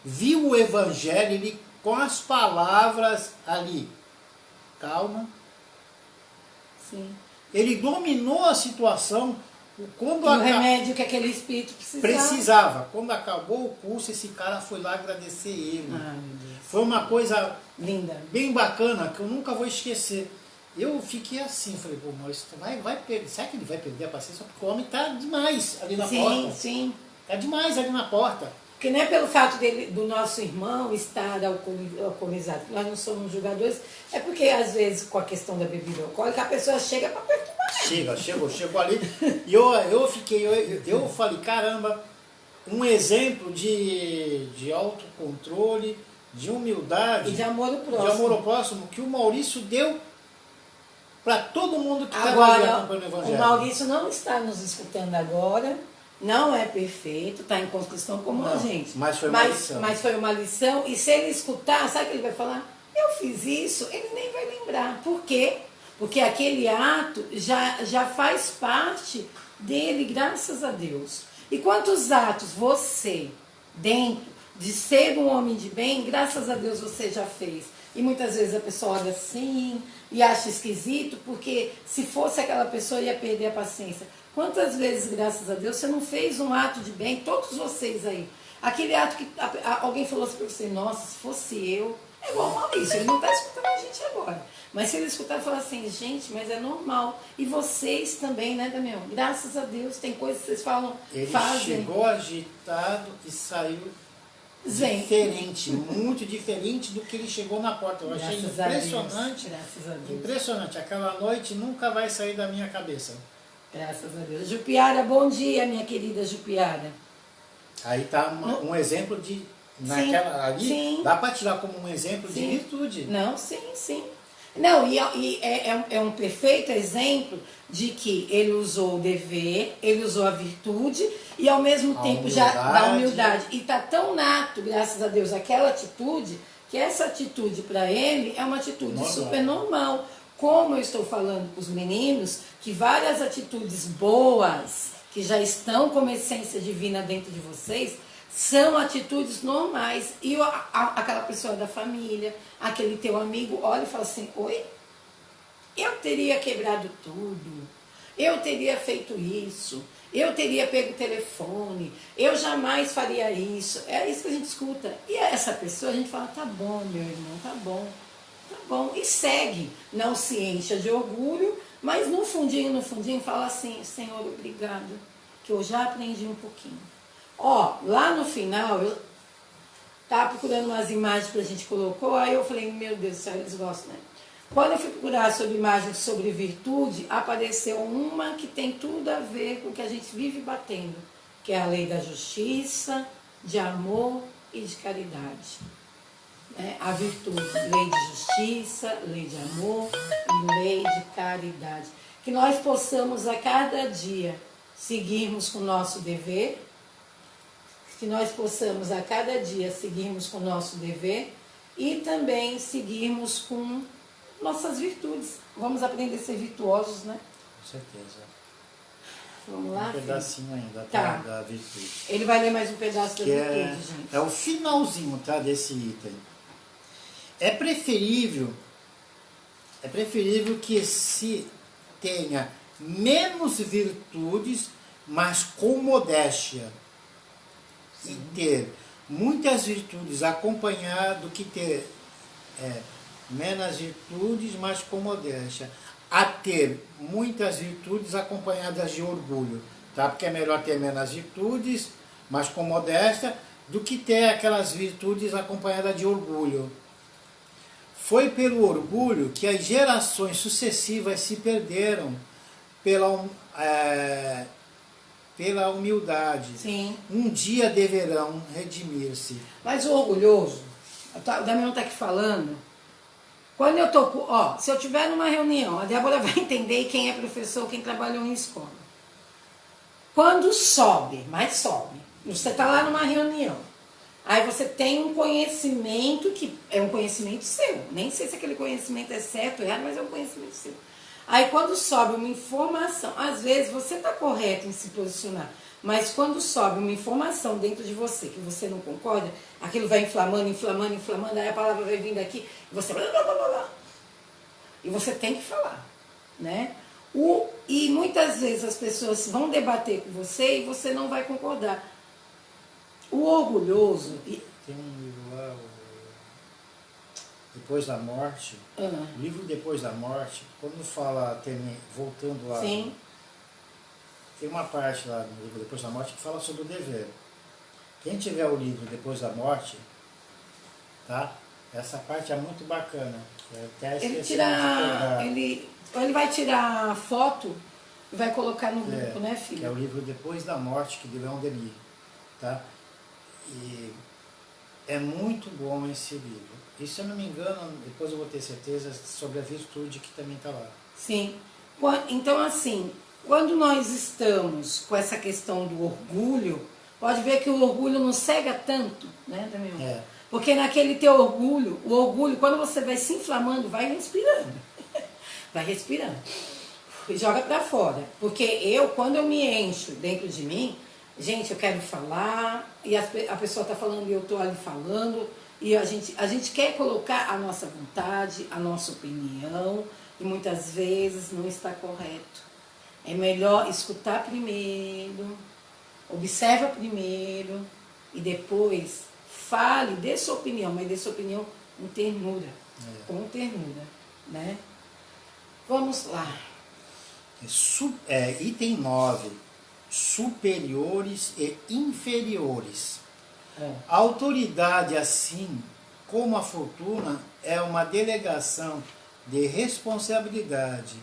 viu o evangelho, ele com as palavras ali, calma. Sim. Ele dominou a situação. O remédio que aquele espírito precisava. Quando acabou o curso, esse cara foi lá agradecer ele. Ai, meu Deus. Foi uma coisa linda, bem bacana, que eu nunca vou esquecer. Eu fiquei assim, falei, mas vai perder. Será que ele vai perder a paciência? Porque o homem está demais ali na porta. Sim, sim. Está demais ali na porta. Porque não é pelo fato do nosso irmão estar alcoolizado, que nós não somos julgadores, é porque às vezes com a questão da bebida alcoólica a pessoa chega para perturbar. Chegou ali. E eu falei, caramba, um exemplo de autocontrole, de humildade. E de amor ao próximo. De amor ao próximo, que o Maurício deu para todo mundo que estava ali acompanhando o Evangelho. O Maurício não está nos escutando agora. Não é perfeito, está em construção como a gente. Mas foi uma lição. Mas foi uma lição. E se ele escutar, sabe o que ele vai falar? Eu fiz isso, ele nem vai lembrar. Por quê? Porque aquele ato já faz parte dele, graças a Deus. E quantos atos você, dentro de ser um homem de bem, graças a Deus você já fez? E muitas vezes a pessoa olha assim e acha esquisito, porque se fosse aquela pessoa ia perder a paciência. Quantas vezes, graças a Deus, você não fez um ato de bem, todos vocês aí. Aquele ato que alguém falou assim para você, nossa, se fosse eu, é igual o Maurício, ele não está escutando a gente agora. Mas se ele escutar e falar assim, gente, mas é normal. E vocês também, né, Damião? Graças a Deus, tem coisas que vocês falam, ele fazem. Chegou agitado e saiu diferente, muito diferente do que ele chegou na porta. Eu achei impressionante. Graças a Deus. Impressionante. Aquela noite nunca vai sair da minha cabeça. Graças a Deus. Jupiara, bom dia, minha querida Jupiara. Aí está um exemplo de... Naquela ali, sim. Dá para tirar como um exemplo sim. de virtude. Não, sim. Não, e é um perfeito exemplo de que ele usou o dever, ele usou a virtude e ao mesmo tempo já dá humildade. E está tão nato, graças a Deus, aquela atitude, que essa atitude para ele é uma atitude super normal. Como eu estou falando para os meninos, que várias atitudes boas, que já estão como essência divina dentro de vocês, são atitudes normais. E aquela pessoa da família, aquele teu amigo, olha e fala assim, oi, eu teria quebrado tudo, eu teria feito isso, eu teria pego o telefone, eu jamais faria isso. É isso que a gente escuta. E essa pessoa, a gente fala, tá bom, meu irmão, tá bom. E segue. Não se encha de orgulho, mas no fundinho, fala assim, Senhor, obrigado, que eu já aprendi um pouquinho. Lá no final, eu estava procurando umas imagens que a gente colocou, aí eu falei, meu Deus do céu, eles gostam, né? Quando eu fui procurar sobre imagens sobre virtude, apareceu uma que tem tudo a ver com o que a gente vive batendo, que é a lei da justiça, de amor e de caridade. A virtude, lei de justiça, lei de amor e lei de caridade. Que nós possamos a cada dia seguirmos com o nosso dever, que nós possamos a cada dia seguirmos com o nosso dever e também seguirmos com nossas virtudes. Vamos aprender a ser virtuosos, né? Com certeza. Vamos lá, um pedacinho ainda, tá, da virtude. Ele vai ler mais um pedaço da virtude, gente. É o finalzinho, tá, desse item. É preferível que se tenha menos virtudes, mas com modéstia. Sim. E ter muitas virtudes acompanhado do que ter menos virtudes, mas com modéstia. A ter muitas virtudes acompanhadas de orgulho, tá? Porque é melhor ter menos virtudes, mas com modéstia, do que ter aquelas virtudes acompanhadas de orgulho. Foi pelo orgulho que as gerações sucessivas se perderam pela humildade. Sim. Um dia deverão redimir-se. Mas o orgulhoso, o Damião está aqui falando, quando eu tô, se eu tiver numa reunião, a Débora vai entender quem é professor, quem trabalhou em escola. Quando sobe, você está lá numa reunião, aí você tem um conhecimento que é um conhecimento seu, nem sei se aquele conhecimento é certo ou errado, mas é um conhecimento seu. Aí quando sobe uma informação, às vezes você está correto em se posicionar, mas quando sobe uma informação dentro de você que você não concorda, aquilo vai inflamando, aí a palavra vai vindo aqui, e você blá, blá, blá, blá, e você tem que falar, né? E muitas vezes as pessoas vão debater com você e você não vai concordar. O orgulhoso... Tem um livro lá, Depois da Morte, o livro Depois da Morte, quando fala, voltando lá... Sim. Tem uma parte lá no livro Depois da Morte que fala sobre o dever. Quem tiver o livro Depois da Morte, tá? Essa parte é muito bacana. Ele vai tirar a foto e vai colocar no grupo, né, filho? Que é o livro Depois da Morte, que de Leon Denis, tá? E é muito bom esse livro. E se eu não me engano, depois eu vou ter certeza sobre a virtude que também está lá. Sim. Então, assim, quando nós estamos com essa questão do orgulho, pode ver que o orgulho não cega tanto, né, Damião? Porque naquele teu orgulho, o orgulho, quando você vai se inflamando, vai respirando. Vai respirando. E joga para fora. Porque quando eu me encho dentro de mim, gente, eu quero falar, e a pessoa está falando e eu estou ali falando, e a gente quer colocar a nossa vontade, a nossa opinião, e muitas vezes não está correto. É melhor escutar primeiro, observa primeiro, e depois fale, dê sua opinião, mas dê sua opinião com ternura. Com ternura, né? Vamos lá. Item 9. Superiores e inferiores. A autoridade, assim como a fortuna, é uma delegação de responsabilidade,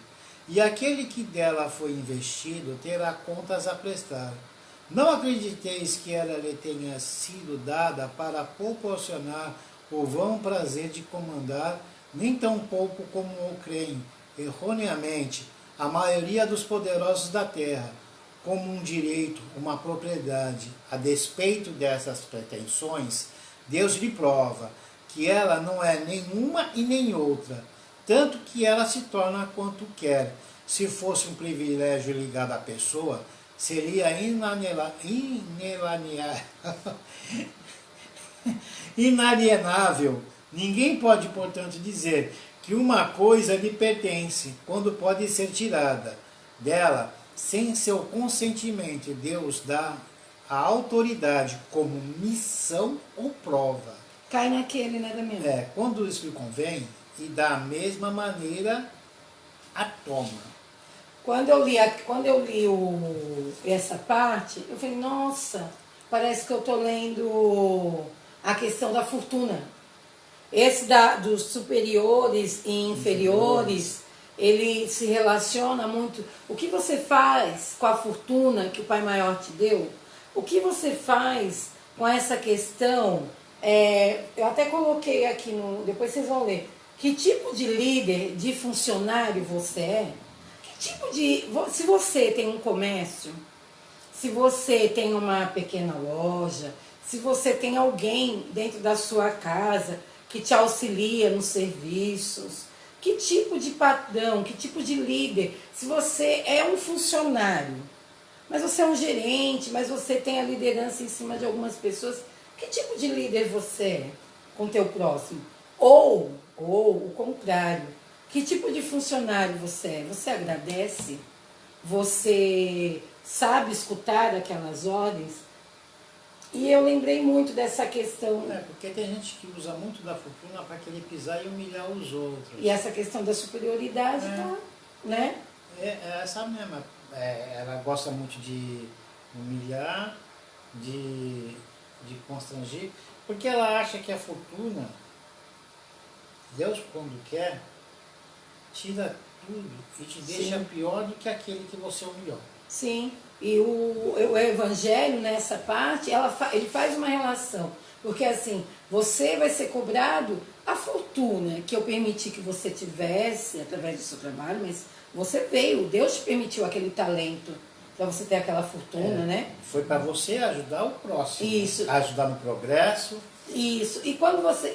e aquele que dela foi investido terá contas a prestar. Não acrediteis que ela lhe tenha sido dada para proporcionar o vão prazer de comandar, nem tampouco como o creem erroneamente a maioria dos poderosos da terra, como um direito, uma propriedade. A despeito dessas pretensões, Deus lhe prova que ela não é nenhuma e nem outra, tanto que ela se torna quanto quer. Se fosse um privilégio ligado à pessoa, seria inalienável. Ninguém pode, portanto, dizer que uma coisa lhe pertence, quando pode ser tirada dela sem seu consentimento. Deus dá a autoridade como missão ou prova. Cai naquele, né, Damião? Quando isso lhe convém, e da mesma maneira a toma. Quando eu li essa parte, eu falei, nossa, parece que eu estou lendo a questão da fortuna. Esse dos superiores e inferiores, ele se relaciona muito. O que você faz com a fortuna que o Pai Maior te deu? O que você faz com essa questão? Eu até coloquei aqui, depois vocês vão ler. Que tipo de líder, de funcionário você é? Que tipo de... Se você tem um comércio, se você tem uma pequena loja, se você tem alguém dentro da sua casa que te auxilia nos serviços, que tipo de patrão, que tipo de líder, se você é um funcionário, mas você é um gerente, mas você tem a liderança em cima de algumas pessoas, que tipo de líder você é com o teu próximo? Ou o contrário, que tipo de funcionário você é? Você agradece? Você sabe escutar aquelas ordens? E eu lembrei muito dessa questão. Porque tem gente que usa muito da fortuna para querer pisar e humilhar os outros. E essa questão da superioridade, tá, né? É essa mesma. Ela gosta muito de humilhar, de constranger, porque ela acha que a fortuna, Deus quando quer, tira tudo e te deixa pior do que aquele que você humilhou. Sim, e o Evangelho nessa parte, ele faz uma relação, porque assim, você vai ser cobrado a fortuna que eu permiti que você tivesse através do seu trabalho, mas você veio, Deus te permitiu aquele talento para você ter aquela fortuna, né? Foi para você ajudar o próximo. Isso. Ajudar no progresso. Isso.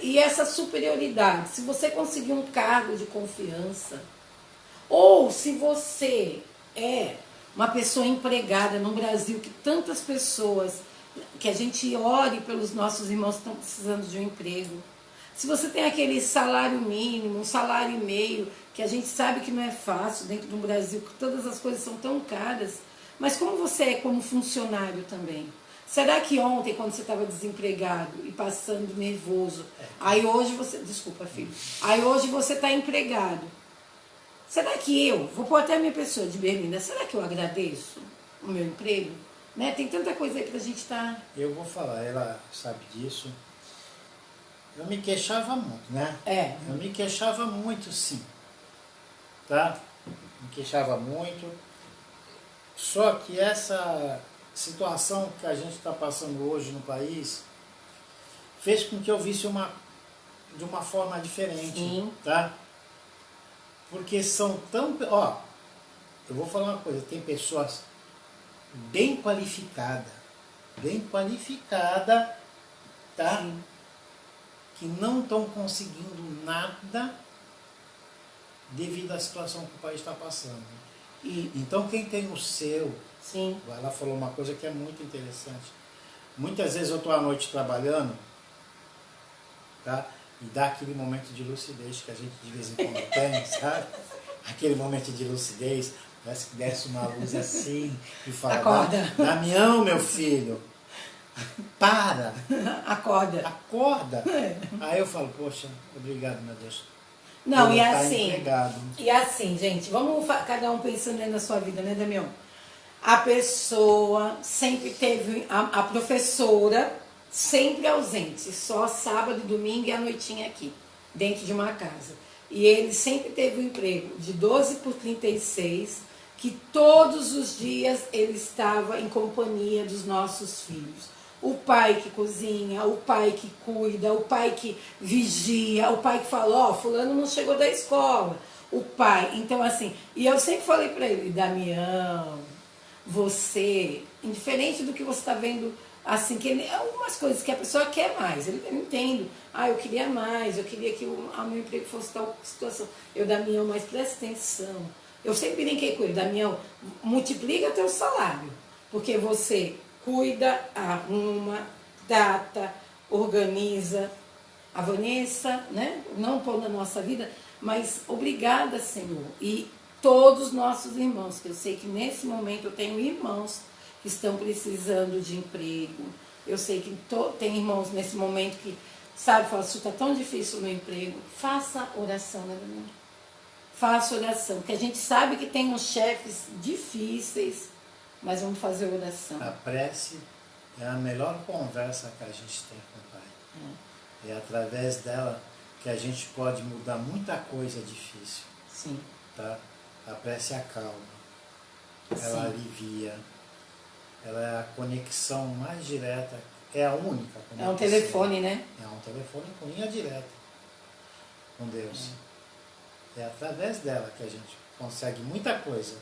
E essa superioridade, se você conseguir um cargo de confiança, ou se você é uma pessoa empregada no Brasil, que tantas pessoas, que a gente ore pelos nossos irmãos que estão precisando de um emprego. Se você tem aquele salário mínimo, um salário e meio, que a gente sabe que não é fácil dentro do Brasil, que todas as coisas são tão caras, mas como você é como funcionário também? Será que ontem, quando você estava desempregado e passando nervoso, aí hoje você... Desculpa, filho. Aí hoje você está empregado. Será que vou pôr até a minha pessoa de berlinda, será que eu agradeço o meu emprego? Né? Tem tanta coisa aí pra gente estar... Eu vou falar, ela sabe disso. Eu me queixava muito, né? Eu me queixava muito, sim. Tá? Me queixava muito. Só que essa situação que a gente está passando hoje no país fez com que eu visse de uma forma diferente. Sim. Tá? Porque são tão... eu vou falar uma coisa, tem pessoas bem qualificadas, tá? Sim. Que não estão conseguindo nada devido à situação que o país está passando. Então quem tem o seu, Sim. ela falou uma coisa que é muito interessante. Muitas vezes eu estou à noite trabalhando, tá? E dá aquele momento de lucidez que a gente de vez em quando tem, sabe? Aquele momento de lucidez, parece que desce uma luz assim e fala, Acorda. Damião, meu filho, para! Acorda. Acorda! Aí eu falo, poxa, obrigado, meu Deus. Não, e tá assim, empregado. e assim, gente, vamos cada um pensando aí na sua vida, né, Damião? A pessoa sempre teve, a professora sempre ausente, só sábado, domingo e a noitinha aqui, dentro de uma casa. E ele sempre teve um emprego de 12 por 36, que todos os dias ele estava em companhia dos nossos filhos. O pai que cozinha, o pai que cuida, o pai que vigia, o pai que fala, fulano não chegou da escola. O pai, então assim, e eu sempre falei para ele, Damião, você, indiferente do que você está vendo, assim, que ele, algumas coisas que a pessoa quer mais, eu entendo, eu queria mais, eu queria que o meu emprego fosse tal situação. Damião, mas presta atenção. Eu sempre brinquei com ele, Damião, multiplica teu salário, porque você cuida, arruma, trata, organiza. A Vanessa, né? Não pôr na nossa vida, mas obrigada, Senhor. E todos os nossos irmãos, que eu sei que nesse momento eu tenho irmãos que estão precisando de emprego. Eu sei que tem irmãos nesse momento que, sabe, falam, está tão difícil o meu emprego. Faça oração, né, Damião? Faça oração, porque a gente sabe que tem uns chefes difíceis, mas vamos fazer oração. A prece é a melhor conversa que a gente tem com o Pai. É através dela que a gente pode mudar muita coisa difícil. Sim. Tá? A prece acalma, ela alivia, ela é a conexão mais direta, é a única conexão. É um telefone, né? É um telefone com linha direta com Deus. É através dela que a gente consegue muita coisa.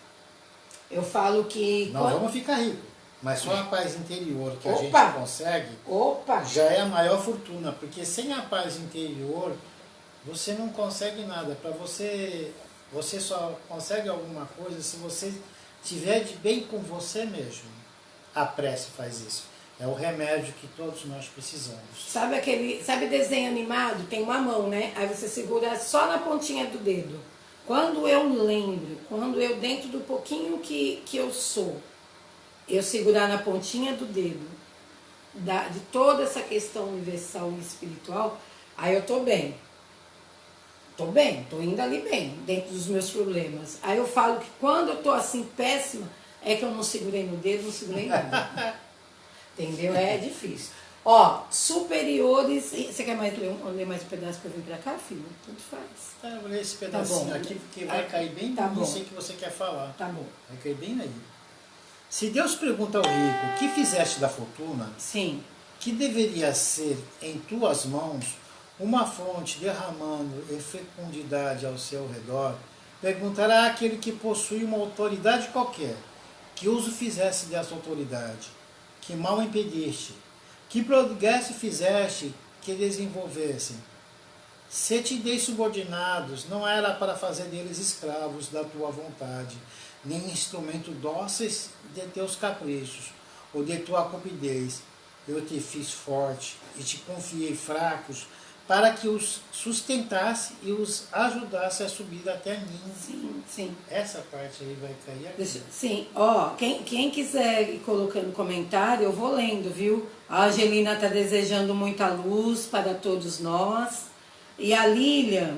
Eu falo que... Nós vamos ficar ricos. Mas só a paz interior que a Opa! gente consegue Opa! já é a maior fortuna, porque sem a paz interior você não consegue nada. Para você só consegue alguma coisa se você estiver de bem com você mesmo. A prece faz isso. É o remédio que todos nós precisamos. Sabe desenho animado? Tem uma mão, né? Aí você segura só na pontinha do dedo. Quando eu lembro, quando eu dentro do pouquinho que eu sou, eu segurar na pontinha do dedo de toda essa questão universal e espiritual, aí eu tô bem. Tô bem, tô indo ali bem, dentro dos meus problemas. Aí eu falo que quando eu tô assim péssima, é que eu não segurei no dedo, não segurei nada. Entendeu? É difícil. Ó, superiores. Você quer ler mais um pedaço para vir para cá, filho? Tanto faz. Eu vou ler esse pedacinho bom. aqui, porque vai cair bem Tá nisso bom. aí que você quer falar. Tá bom. Vai cair bem aí. Se Deus pergunta ao rico, o que fizeste da fortuna, Sim. que deveria ser em tuas mãos uma fonte derramando em fecundidade ao seu redor, perguntará àquele que possui uma autoridade qualquer, que uso fizesse dessa autoridade, que mal impediste, que progresso fizeste que desenvolvessem. Se te dei subordinados, não era para fazer deles escravos da tua vontade, nem instrumento dóceis de teus caprichos, ou de tua cupidez. Eu te fiz forte e te confiei fracos, para que os sustentasse e os ajudasse a subir até mim. Sim, sim. Essa parte aí vai cair aqui. Sim, ó, quem quiser ir colocando comentário, eu vou lendo, viu? A Angelina está desejando muita luz para todos nós. E a Lilian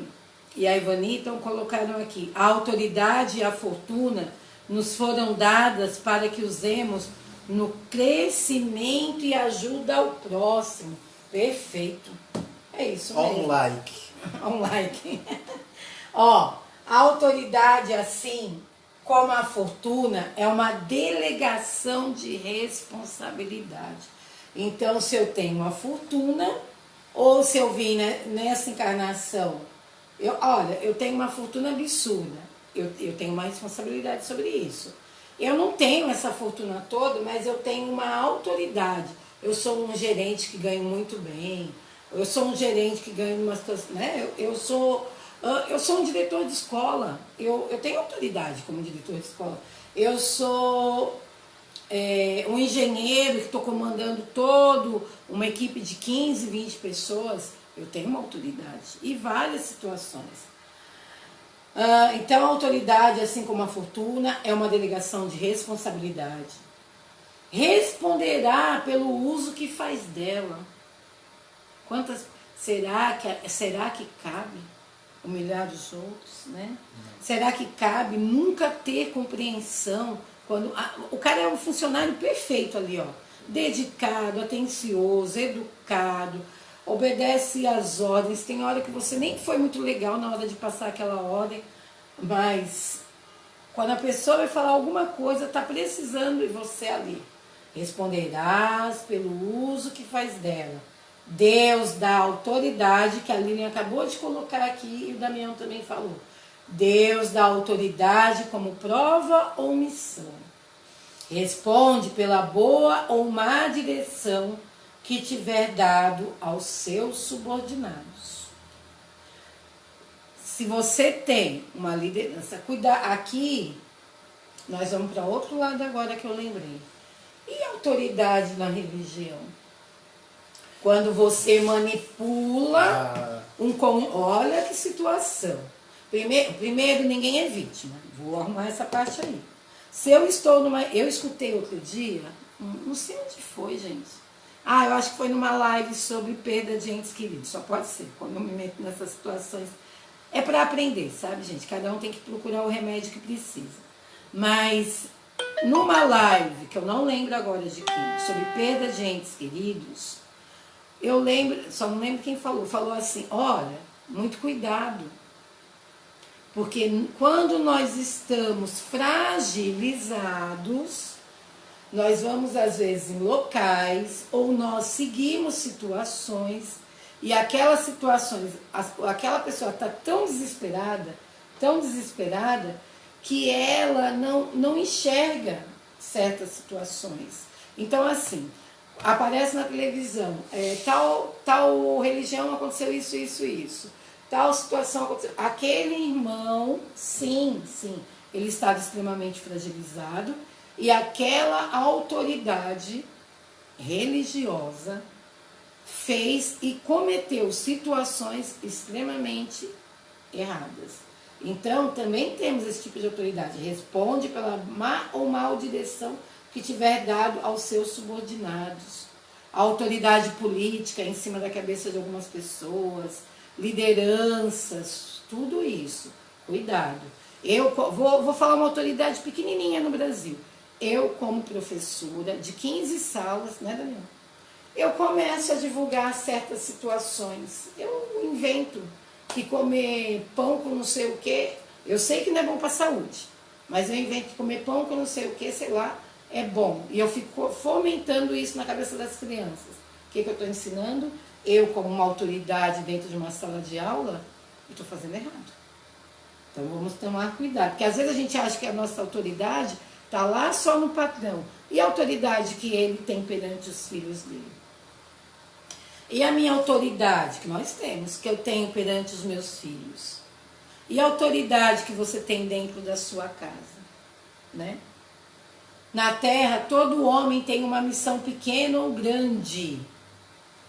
e a Ivani colocaram aqui: a autoridade e a fortuna nos foram dadas para que usemos no crescimento e ajuda ao próximo. Perfeito. É isso mesmo. Um like. Um like. Ó, a autoridade, assim como a fortuna, é uma delegação de responsabilidade. Então, se eu tenho uma fortuna, ou se eu vim nessa encarnação, eu tenho uma fortuna absurda, eu tenho uma responsabilidade sobre isso. Eu não tenho essa fortuna toda, mas eu tenho uma autoridade. Eu sou um gerente que ganho muito bem, eu sou um gerente que ganha umas coisas, né? Eu sou um diretor de escola, eu tenho autoridade como diretor de escola. Eu sou um engenheiro que estou comandando uma equipe de 15, 20 pessoas, eu tenho uma autoridade e várias situações. Então a autoridade, assim como a fortuna, é uma delegação de responsabilidade. Responderá pelo uso que faz dela. Será que cabe humilhar os outros, né? Será que cabe nunca ter compreensão quando o cara é um funcionário perfeito ali, ó, dedicado, atencioso, educado, obedece às ordens. Tem hora que você nem foi muito legal na hora de passar aquela ordem, mas quando a pessoa vai falar alguma coisa, está precisando e você ali responderás pelo uso que faz dela. Deus dá autoridade, que a Lilian acabou de colocar aqui e o Damião também falou. Deus dá autoridade como prova ou missão. Responde pela boa ou má direção que tiver dado aos seus subordinados. Se você tem uma liderança, cuidar aqui, nós vamos para outro lado agora que eu lembrei. E autoridade na religião? Quando você manipula olha que situação. Primeiro, ninguém é vítima. Vou arrumar essa parte aí. Se eu estou eu escutei outro dia, não sei onde foi, gente. Eu acho que foi numa live sobre perda de entes queridos. Só pode ser, quando eu me meto nessas situações. É para aprender, sabe, gente? Cada um tem que procurar o remédio que precisa. Mas numa live, que eu não lembro agora de quem, sobre perda de entes queridos, eu lembro, só não lembro quem falou assim: olha, muito cuidado, porque quando nós estamos fragilizados, nós vamos às vezes em locais ou nós seguimos situações e aquelas situações, aquela pessoa está tão desesperada, que ela não enxerga certas situações. Então, assim, aparece na televisão, tal religião aconteceu isso. Tal situação aconteceu. Aquele irmão, sim, ele estava extremamente fragilizado e aquela autoridade religiosa fez e cometeu situações extremamente erradas. Então, também temos esse tipo de autoridade. Responde pela má ou mal direção que tiver dado aos seus subordinados. A autoridade política em cima da cabeça de algumas pessoas, lideranças, tudo isso. Cuidado. Eu vou falar uma autoridade pequenininha no Brasil. Eu, como professora de 15 salas, né, Daniel? Eu começo a divulgar certas situações. Eu invento que comer pão com não sei o que, eu sei que não é bom para a saúde, mas eu invento que comer pão com não sei o que, sei lá, é bom. E eu fico fomentando isso na cabeça das crianças. O que eu estou ensinando? Eu, como uma autoridade dentro de uma sala de aula, eu estou fazendo errado. Então vamos tomar cuidado, porque às vezes a gente acha que a nossa autoridade está lá só no patrão. E a autoridade que ele tem perante os filhos dele? E a minha autoridade, que nós temos, que eu tenho perante os meus filhos? E a autoridade que você tem dentro da sua casa? Né? Na terra, todo homem tem uma missão pequena ou grande.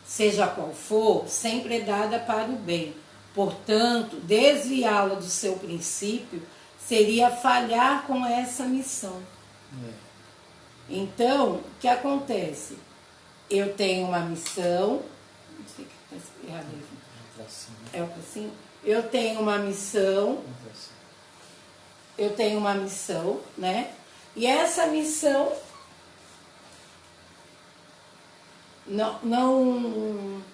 Seja qual for, sempre é dada para o bem. Portanto, desviá-la do seu princípio seria falhar com essa missão. Então, o que acontece? Eu tenho uma missão... Não sei o que está errado aí. É o assim? Eu tenho uma missão. Eu tenho uma missão, né? E essa missão não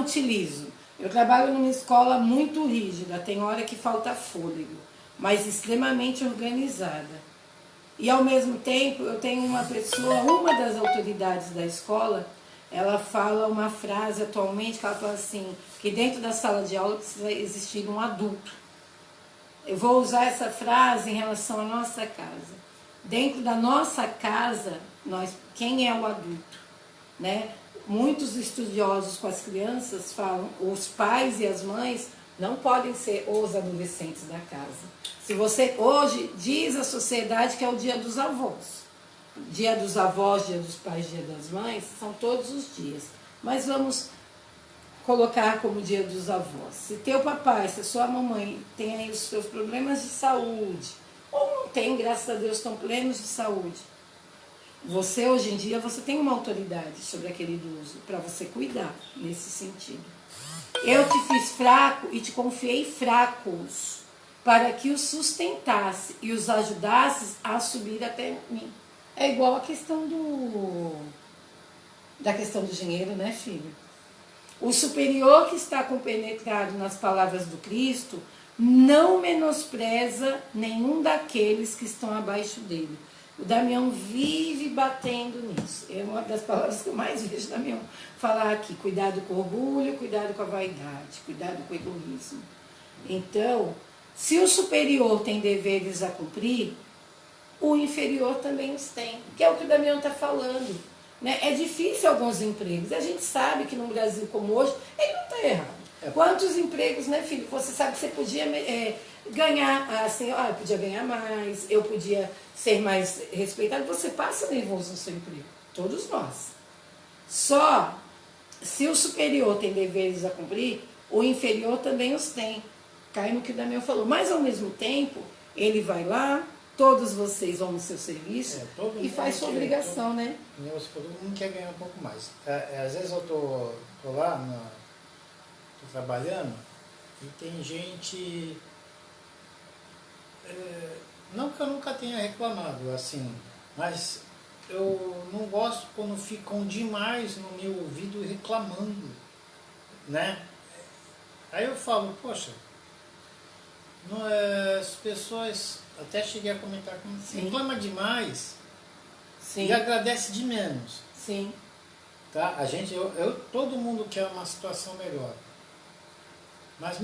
utilizo. Eu trabalho numa escola muito rígida, tem hora que falta fôlego, mas extremamente organizada. E ao mesmo tempo eu tenho uma pessoa, uma das autoridades da escola, ela fala uma frase atualmente, que ela fala assim, que dentro da sala de aula precisa existir um adulto. Eu vou usar essa frase em relação à nossa casa. Dentro da nossa casa, quem é o adulto? Né? Muitos estudiosos com as crianças falam, os pais e as mães não podem ser os adolescentes da casa. Se você hoje diz à sociedade que é o dia dos avós. Dia dos avós, dia dos pais, dia das mães, são todos os dias. Mas vamos colocar como dia dos avós. Se teu papai, se a sua mamãe tem aí os seus problemas de saúde, ou não tem, graças a Deus, estão plenos de saúde, você, hoje em dia, você tem uma autoridade sobre aquele idoso para você cuidar nesse sentido. Eu te fiz fraco e te confiei fracos para que os sustentasse e os ajudasse a subir até mim. É igual a questão da questão do dinheiro, né, filho? O superior que está compenetrado nas palavras do Cristo não menospreza nenhum daqueles que estão abaixo dele. O Damião vive batendo nisso. É uma das palavras que eu mais vejo o Damião falar aqui. Cuidado com o orgulho, cuidado com a vaidade, cuidado com o egoísmo. Então, se o superior tem deveres a cumprir, o inferior também os tem. Que é o que o Damião está falando. Né? É difícil alguns empregos. A gente sabe que no Brasil como hoje, ele não está errado. Quantos empregos, né, filho? Você sabe que você podia ganhar, assim, eu podia ganhar mais, eu podia ser mais respeitado. Você passa nervoso no seu emprego. Todos nós. Só se o superior tem deveres a cumprir, o inferior também os tem. Cai no que o Damião falou. Mas, ao mesmo tempo, ele vai lá, todos vocês vão no seu serviço e faz sua obrigação, né? Todo mundo quer ganhar um pouco mais. Às vezes eu tô lá, tô trabalhando, e tem gente... não que eu nunca tenha reclamado, assim, mas eu não gosto quando ficam demais no meu ouvido reclamando, né? Aí eu falo, poxa, as pessoas, até cheguei a comentar comigo, reclama demais. Sim. E agradece de menos. Sim. Tá? Todo mundo quer uma situação melhor. Mas,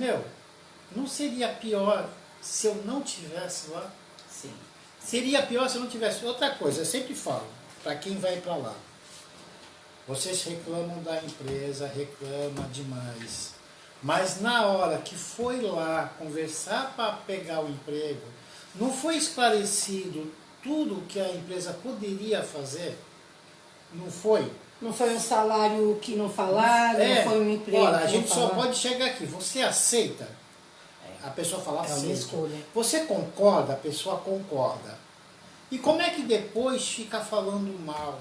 não seria pior se eu não tivesse lá? Sim. Seria pior se eu não tivesse. Outra coisa, eu sempre falo, para quem vai para lá. Vocês reclamam da empresa, reclamam demais. Mas na hora que foi lá conversar para pegar o emprego, não foi esclarecido tudo que a empresa poderia fazer? Não foi? Não foi um salário que não falaram, não foi um emprego Olha, a que gente não só falaram. pode chegar aqui. Você aceita? A pessoa fala É uma aceita. escolha. Você concorda? A pessoa concorda. E como é que depois fica falando mal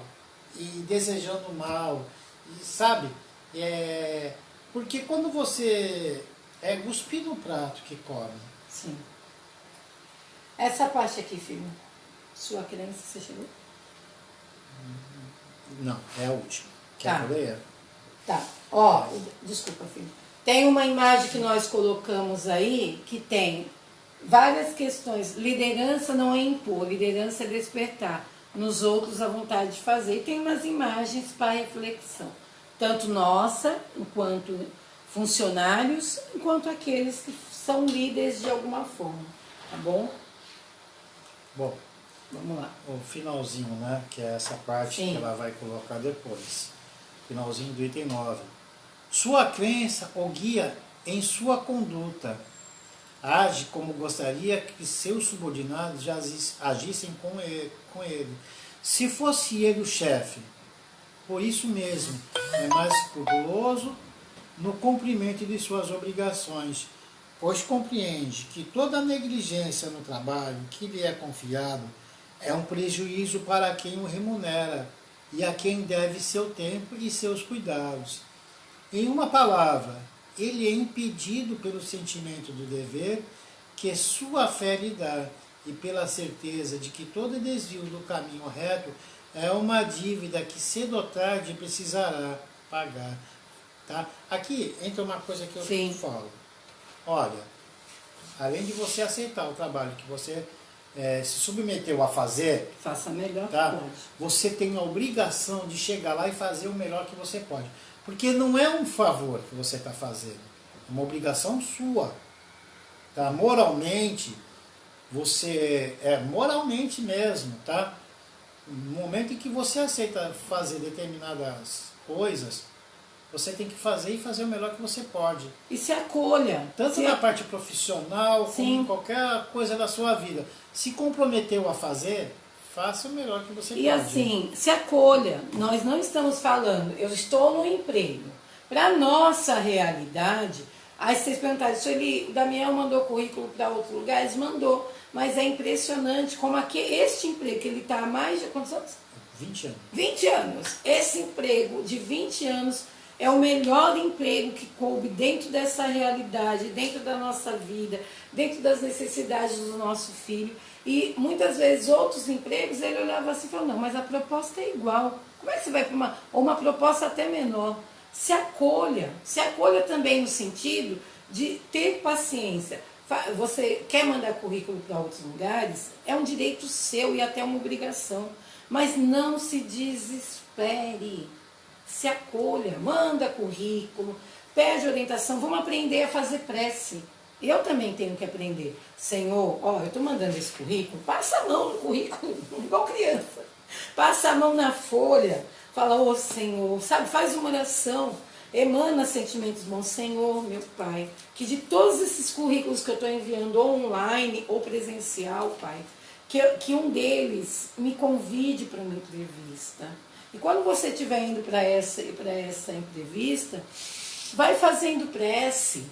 e desejando mal? E, sabe? Porque quando você é cuspir no prato que come. Sim. Essa parte aqui, filho. Sua crença, você chegou? Não, é a última. Quer que eu leia? Tá. Ó, desculpa, filho. Tem uma imagem que nós colocamos aí que tem várias questões. Liderança não é impor, liderança é despertar nos outros a vontade de fazer. E tem umas imagens para reflexão, tanto nossa, enquanto funcionários, enquanto aqueles que são líderes de alguma forma. Tá bom? Bom, Vamos lá. o finalzinho, né? Que é essa parte Sim. que ela vai colocar depois. Finalzinho do item 9. Sua crença o guia em sua conduta. Age como gostaria que seus subordinados já agissem com ele. Se fosse ele o chefe, por isso mesmo, é mais escrupuloso no cumprimento de suas obrigações, pois compreende que toda negligência no trabalho que lhe é confiado é um prejuízo para quem o remunera e a quem deve seu tempo e seus cuidados. Em uma palavra, ele é impedido pelo sentimento do dever que sua fé lhe dá e pela certeza de que todo desvio do caminho reto é uma dívida que cedo ou tarde precisará pagar. Tá? Aqui entra uma coisa que eu Sim. falo. Olha, além de você aceitar o trabalho que você se submeteu a fazer, Faça melhor tá? que pode. Você tem a obrigação de chegar lá e fazer o melhor que você pode. Porque não é um favor que você está fazendo, é uma obrigação sua. Tá? Moralmente, você moralmente mesmo, tá? No momento em que você aceita fazer determinadas coisas, você tem que fazer e fazer o melhor que você pode. E se acolha. Tanto na parte profissional, Sim. como em qualquer coisa da sua vida. Se comprometeu a fazer, faça o melhor que você pode. E assim, se acolha. Nós não estamos falando, eu estou no emprego. Para a nossa realidade, aí vocês perguntaram, se o Daniel mandou currículo para outro lugar, eles mandou. Mas é impressionante como este emprego, que ele está há mais de quantos anos? 20 anos. 20 anos. Esse emprego de 20 anos é o melhor emprego que coube dentro dessa realidade, dentro da nossa vida, dentro das necessidades do nosso filho. E muitas vezes outros empregos ele olhava assim e falava, não, mas a proposta é igual. Como é que você vai para uma proposta até menor? Se acolha também no sentido de ter paciência. Você quer mandar currículo para outros lugares? É um direito seu e até uma obrigação. Mas não se desespere. Se acolha, manda currículo, pede orientação, vamos aprender a fazer prece. Eu também tenho que aprender. Senhor, eu estou mandando esse currículo, passa a mão no currículo, igual criança. Passa a mão na folha, fala, Senhor, sabe, faz uma oração, emana sentimentos bons. Senhor, meu Pai, que de todos esses currículos que eu estou enviando, ou online ou presencial, Pai, que um deles me convide para uma entrevista. E quando você estiver indo para essa entrevista, vai fazendo prece,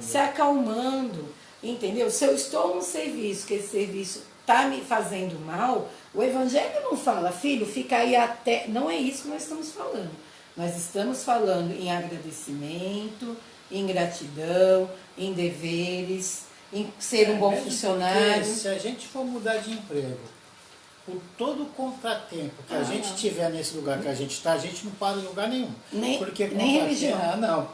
se acalmando, entendeu? Se eu estou num serviço, que esse serviço está me fazendo mal, o Evangelho não fala, filho, fica aí até... Não é isso que nós estamos falando. Nós estamos falando em agradecimento, em gratidão, em deveres, em ser um bom funcionário. Se a gente for mudar de emprego, por todo o contratempo que a gente tiver nesse lugar que a gente está, a gente não para em lugar nenhum. Nem religião. Não.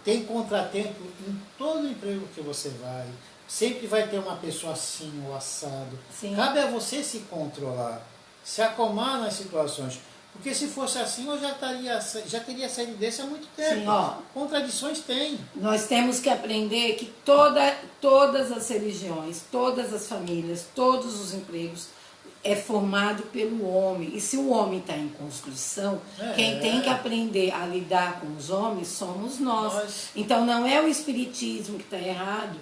Tem contratempo em todo emprego que você vai. Sempre vai ter uma pessoa assim, ou assado. Sim. Cabe a você se controlar, se acalmar nas situações. Porque se fosse assim, eu já teria saído desse há muito tempo. Sim, Contradições tem. Nós temos que aprender que todas as religiões, todas as famílias, todos os empregos é formado pelo homem. E se o homem está em construção, quem tem que aprender a lidar com os homens somos nós. Então não é o espiritismo que está errado,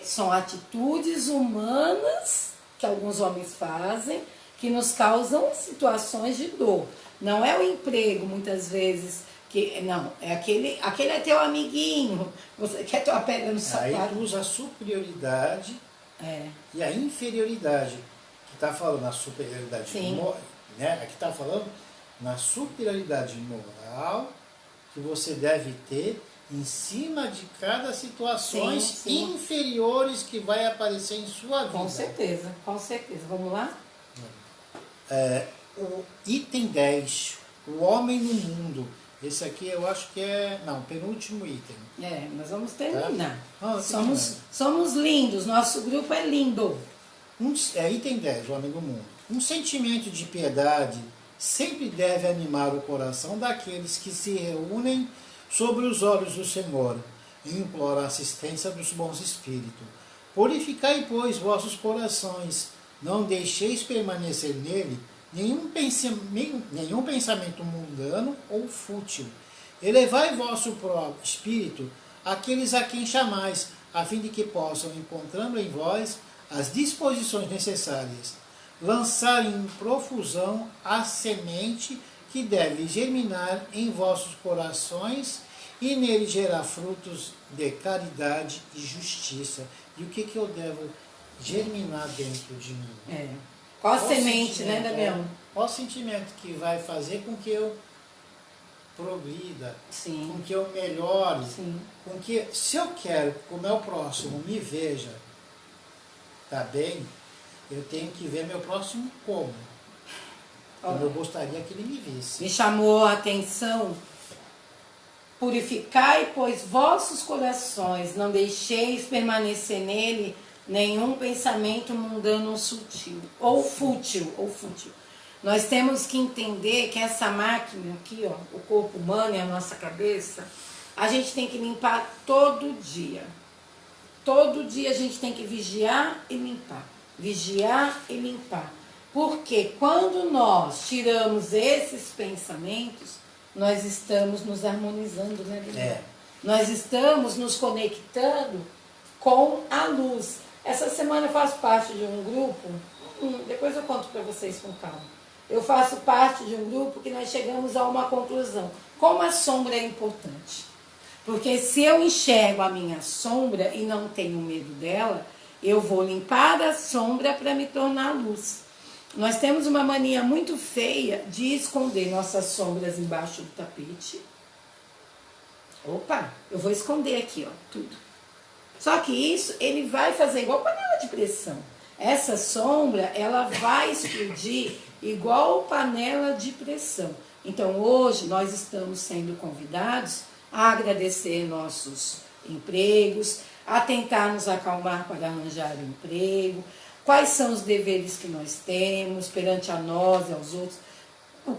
são atitudes humanas que alguns homens fazem que nos causam situações de dor. Não é o emprego, muitas vezes, que não, aquele é teu amiguinho, você quer tua pedra no sapato. Aí tu usa a superioridade e a inferioridade. Que está falando na superioridade moral, né? Aqui está falando na superioridade moral que você deve ter em cima de cada situações inferiores que vai aparecer em sua vida. Com certeza, com certeza. Vamos lá? O item 10, o homem no mundo. Esse aqui eu acho que penúltimo item. Nós vamos terminar. Tá? Somos lindos, nosso grupo é lindo. Item 10, o homem no mundo. Um sentimento de piedade sempre deve animar o coração daqueles que se reúnem sobre os olhos do Senhor e imploram a assistência dos bons espíritos. Purificai, pois, vossos corações, não deixeis permanecer nele nenhum pensamento mundano ou fútil. Elevai vosso próprio espírito àqueles a quem chamais, a fim de que possam, encontrando em vós as disposições necessárias, lançar em profusão a semente que deve germinar em vossos corações e nele gerar frutos de caridade e justiça. E o que eu devo germinar dentro de mim? Qual a semente, né, Damião? Qual o sentimento que vai fazer com que eu progrida, com que eu melhore, com que, se eu quero que o meu próximo me veja, tá bem, eu tenho que ver meu próximo como eu gostaria que ele me visse. Me chamou a atenção: purificai, pois, vossos corações, não deixeis permanecer nele nenhum pensamento mundano ou fútil. Nós temos que entender que essa máquina aqui, o corpo humano e a nossa cabeça, a gente tem que limpar todo dia. Todo dia a gente tem que vigiar e limpar. Vigiar e limpar. Porque quando nós tiramos esses pensamentos, nós estamos nos harmonizando, né, Guilherme? Nós estamos nos conectando com a luz. Essa semana eu faço parte de um grupo, depois eu conto para vocês com calma. Eu faço parte de um grupo que nós chegamos a uma conclusão. Como a sombra é importante. Porque se eu enxergo a minha sombra e não tenho medo dela, eu vou limpar a sombra para me tornar luz. Nós temos uma mania muito feia de esconder nossas sombras embaixo do tapete. Opa, eu vou esconder aqui, tudo. Só que isso, ele vai fazer igual panela de pressão. Essa sombra, ela vai explodir igual panela de pressão. Então, hoje, nós estamos sendo convidados a agradecer nossos empregos, a tentar nos acalmar para arranjar emprego, quais são os deveres que nós temos perante a nós e aos outros,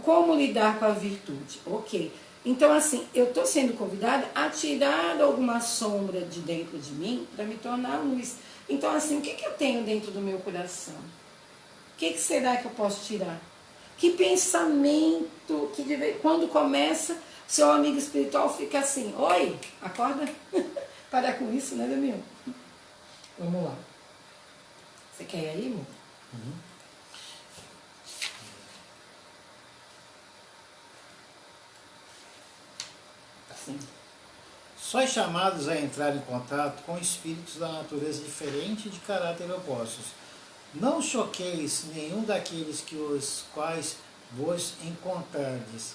como lidar com a virtude. Ok. Então, assim, eu estou sendo convidada a tirar alguma sombra de dentro de mim para me tornar luz. Então, assim, o que eu tenho dentro do meu coração? O que será que eu posso tirar? Que pensamento, quando começa, seu amigo espiritual fica assim: oi, acorda? Para com isso, né, Damião? Vamos lá. Você quer ir aí, amor? Assim. Sois chamados a entrar em contato com espíritos da natureza diferente e de caráter opostos. Não choqueis nenhum daqueles que os quais vos encontrardes.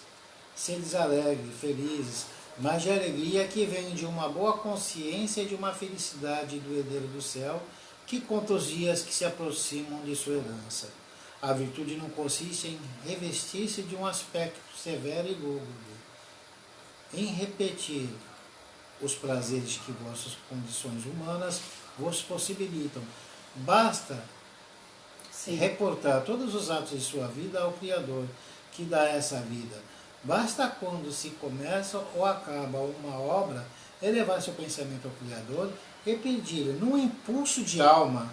Sedes alegres, felizes, mas de alegria que vem de uma boa consciência e de uma felicidade do herdeiro do céu, que conta os dias que se aproximam de sua herança. A virtude não consiste em revestir-se de um aspecto severo e lúgubre, em repetir os prazeres que vossas condições humanas vos possibilitam. Basta reportar todos os atos de sua vida ao Criador, que dá essa vida. Basta, quando se começa ou acaba uma obra, elevar seu pensamento ao Criador e pedir, num impulso de alma,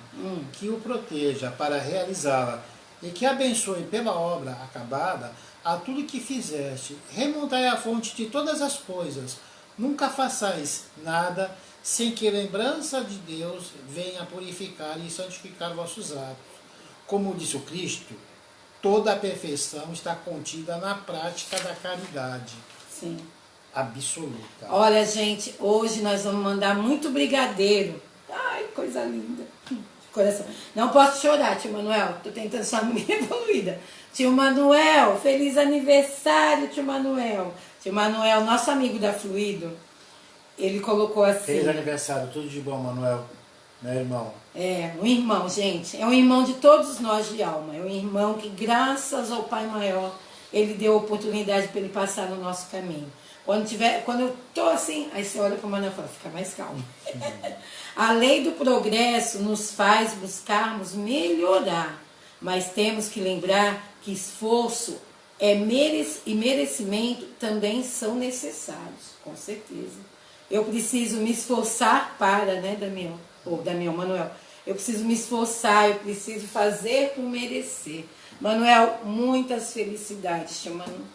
que o proteja para realizá-la, e que abençoe pela obra acabada a tudo que fizeste. Remontai a fonte de todas as coisas. Nunca façais nada sem que a lembrança de Deus venha purificar e santificar vossos atos. Como disse o Cristo, toda a perfeição está contida na prática da caridade. Sim. Absoluta. Olha, gente, hoje nós vamos mandar muito brigadeiro. Ai, coisa linda. Coração. Não posso chorar, tio Manuel. Tô tentando ser uma menina evoluída. Tio Manuel, feliz aniversário, tio Manuel. Tio Manuel, nosso amigo da Fluido, ele colocou assim... Feliz aniversário, tudo de bom, Manuel, meu irmão. É, um irmão, gente. É um irmão de todos nós de alma. É um irmão que, graças ao Pai Maior, ele deu a oportunidade para ele passar no nosso caminho. Quando eu tô assim, aí você olha para o Manuel e fala, fica mais calmo. A lei do progresso nos faz buscarmos melhorar, mas temos que lembrar que esforço e merecimento também são necessários, com certeza. Eu preciso me esforçar para, né, Damião? Ou Damião, Manuel. Eu preciso me esforçar, eu preciso fazer por merecer. Manuel, muitas felicidades, te mando.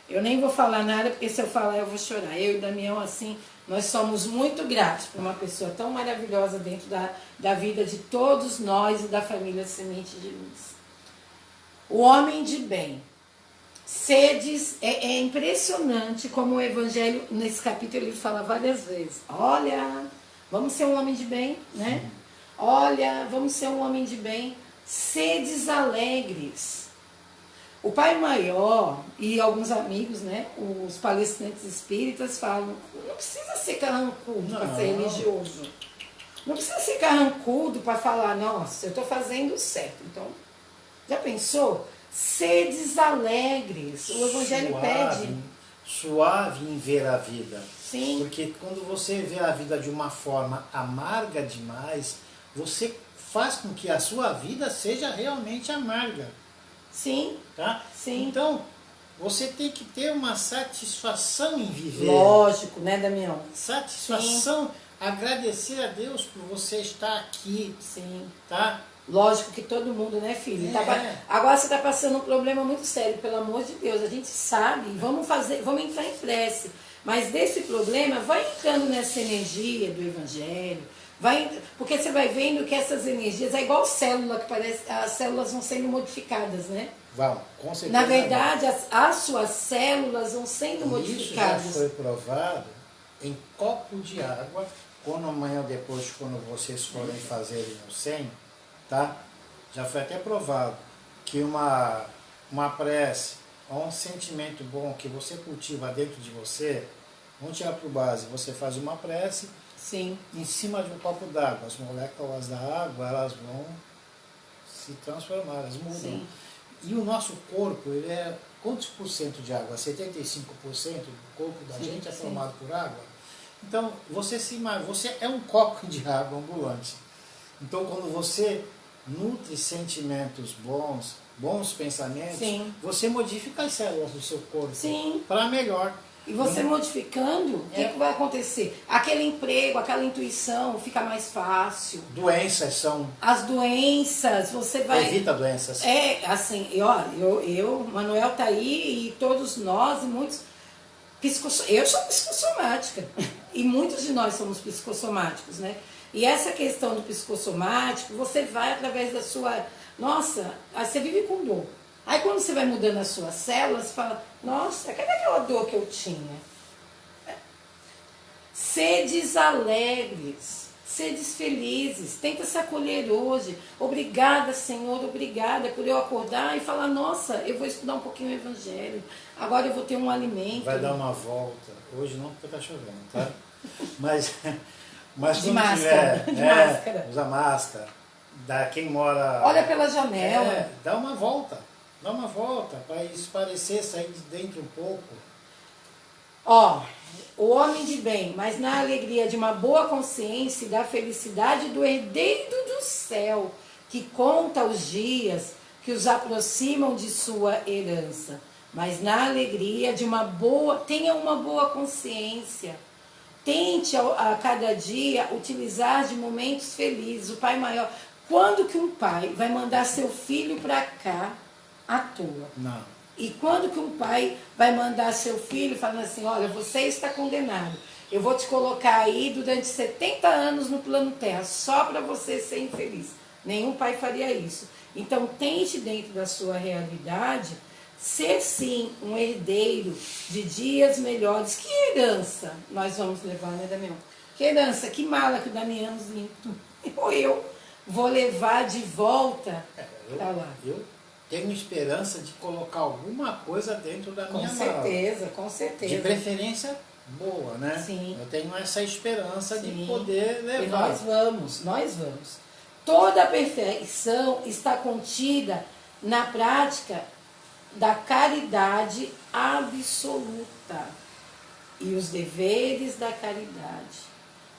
Eu nem vou falar nada, porque se eu falar eu vou chorar. Eu e o Damião, assim, nós somos muito gratos por uma pessoa tão maravilhosa dentro da vida de todos nós e da família Semente de Luz. O homem de bem. Sedes, é impressionante como o Evangelho, nesse capítulo, ele fala várias vezes. Olha, vamos ser um homem de bem, né? Olha, vamos ser um homem de bem. Sedes alegres. O Pai Maior e alguns amigos, né, os palestrantes espíritas falam, não precisa ser carrancudo para ser religioso. Não precisa ser carrancudo para falar, nossa, eu estou fazendo certo. Então, já pensou? Sedes alegres. O Evangelho pede. Suave em ver a vida. Sim. Porque quando você vê a vida de uma forma amarga demais, você faz com que a sua vida seja realmente amarga. Sim. Tá? Sim. Então, você tem que ter uma satisfação em viver. Lógico, né, Damião? Satisfação, sim. Agradecer a Deus por você estar aqui. Sim. Tá? Lógico que todo mundo, né, filho? Agora você está passando um problema muito sério, pelo amor de Deus. A gente sabe, vamos entrar em prece. Mas desse problema, vai entrando nessa energia do Evangelho. Porque você vai vendo que essas energias, é igual célula, que parece, as células vão sendo modificadas, né? Vão, com certeza. Na verdade, as suas células vão sendo modificadas. Isso já foi provado em copo de água, quando amanhã ou depois, quando vocês forem fazerem o 100, tá? Já foi até provado que uma prece ou um sentimento bom que você cultiva dentro de você, vamos tirar por base, você faz uma prece. Sim. Em cima de um copo d'água, as moléculas da água, elas vão se transformar, elas mudam. Sim. E o nosso corpo, ele é quantos por cento de água? 75% do corpo da gente é formado por água. Então, você é um copo de água ambulante. Então, quando você nutre sentimentos bons pensamentos, sim, você modifica as células do seu corpo para melhor. E você modificando, o que vai acontecer? Aquele emprego, aquela intuição fica mais fácil. Doenças são... As doenças, você vai... Evita doenças. É, assim, eu Manuel tá aí e todos nós, e muitos... Eu sou psicossomática. E muitos de nós somos psicossomáticos, né? E essa questão do psicossomático, você vai através da sua... Nossa, você vive com dor. Aí quando você vai mudando as suas células, você fala, nossa, cadê aquela dor que eu tinha? Sedes alegres, sedes felizes, tenta se acolher hoje. Obrigada, Senhor, obrigada por eu acordar e falar, nossa, eu vou estudar um pouquinho o Evangelho, agora eu vou ter um alimento. Vai dar uma volta, hoje não porque está chovendo, tá? Mas de máscara, tiver, máscara. Usa máscara, quem mora... Olha pela janela. Dá uma volta. Dá uma volta para esparecer, sair de dentro um pouco. O homem de bem, mas na alegria de uma boa consciência e da felicidade do herdeiro do céu, que conta os dias que os aproximam de sua herança. Mas na alegria de tenha uma boa consciência. Tente a cada dia utilizar de momentos felizes. O Pai Maior... Quando que um pai vai mandar seu filho para cá à toa? Não. E quando que um pai vai mandar seu filho falando assim, olha, você está condenado, eu vou te colocar aí durante 70 anos no plano terra, só para você ser infeliz. Nenhum pai faria isso. Então tente dentro da sua realidade ser sim um herdeiro de dias melhores. Que herança nós vamos levar, né, Damião? Que herança, que mala que o Damiãozinho, ou eu, vou levar de volta para lá. Eu tenho esperança de colocar alguma coisa dentro da minha mala. Com certeza. De preferência boa, né? Sim. Eu tenho essa esperança Sim. de poder levar. E nós vamos. Toda a perfeição está contida na prática da caridade absoluta e os deveres da caridade.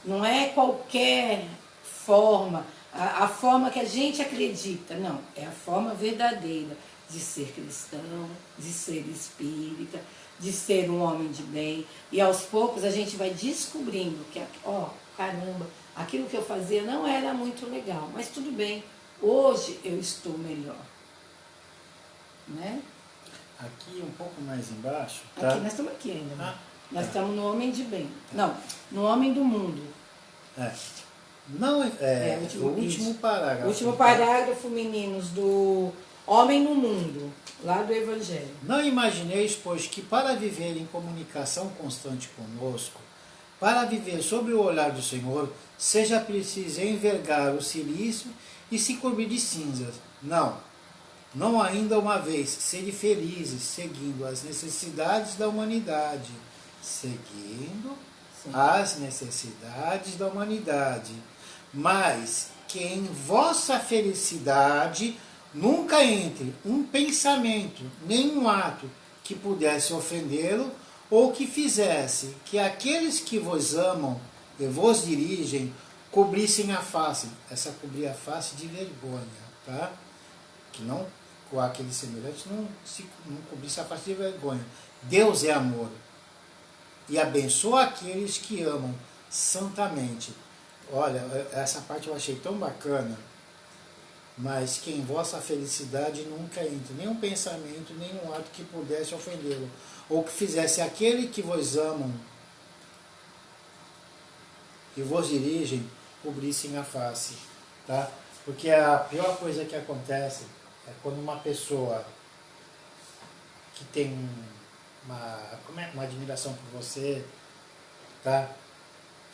Não é qualquer forma, a forma que a gente acredita, não, é a forma verdadeira de ser cristão, de ser espírita, de ser um homem de bem. E aos poucos a gente vai descobrindo que, caramba, aquilo que eu fazia não era muito legal, mas tudo bem, hoje eu estou melhor. Né? Aqui um pouco mais embaixo. Tá? Aqui, nós estamos aqui ainda. Né? Nós estamos no homem de bem. Não, no homem do mundo. Não, o último parágrafo. O último parágrafo, meninos, do Homem no Mundo, lá do Evangelho. Não imagineis, pois, que para viver em comunicação constante conosco, para viver sob o olhar do Senhor, seja preciso envergar o silício e se cobrir de cinzas. Não ainda uma vez, sede felizes, seguindo as necessidades da humanidade. Seguindo as necessidades da humanidade. Mas que em vossa felicidade nunca entre um pensamento, nem um ato que pudesse ofendê-lo ou que fizesse que aqueles que vos amam e vos dirigem cobrissem a face. Essa cobrir a face de vergonha, tá? Que não, com aqueles semelhantes, não cobrisse a face de vergonha. Deus é amor e abençoa aqueles que amam santamente. Olha, essa parte eu achei tão bacana. Mas que em vossa felicidade nunca entre nenhum pensamento, nenhum ato que pudesse ofendê-lo, ou que fizesse aquele que vos amam e vos dirigem cobrissem a face, tá? Porque a pior coisa que acontece é quando uma pessoa que tem uma admiração por você, tá?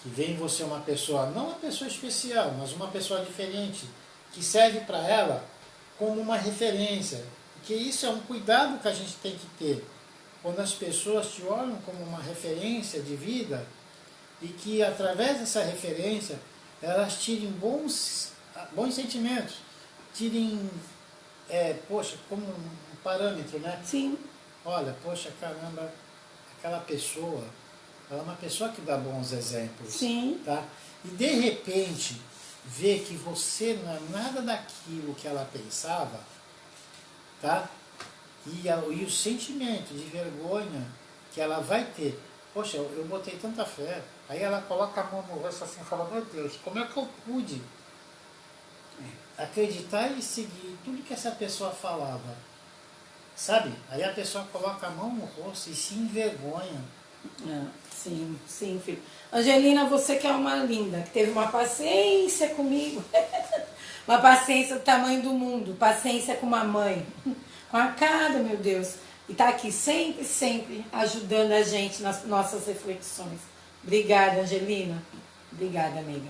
Que vê em você uma pessoa, não uma pessoa especial, mas uma pessoa diferente, que serve para ela como uma referência. Porque isso é um cuidado que a gente tem que ter. Quando as pessoas te olham como uma referência de vida e que através dessa referência elas tirem bons sentimentos, tirem, como um parâmetro, né? Sim. Olha, poxa, caramba, aquela pessoa, ela é uma pessoa que dá bons exemplos. Sim. Tá? E de repente, ver que você não é nada daquilo que ela pensava, tá? E o sentimento de vergonha que ela vai ter. Poxa, eu botei tanta fé. Aí ela coloca a mão no rosto assim e fala, meu Deus, como é que eu pude acreditar e seguir tudo que essa pessoa falava? Sabe? Aí a pessoa coloca a mão no rosto e se envergonha. Sim, sim, filho. Angelina, você que é uma linda, que teve uma paciência comigo. Uma paciência do tamanho do mundo. Paciência com uma mãe. Com a cara, meu Deus. E tá aqui sempre, sempre ajudando a gente nas nossas reflexões. Obrigada, Angelina. Obrigada, amiga.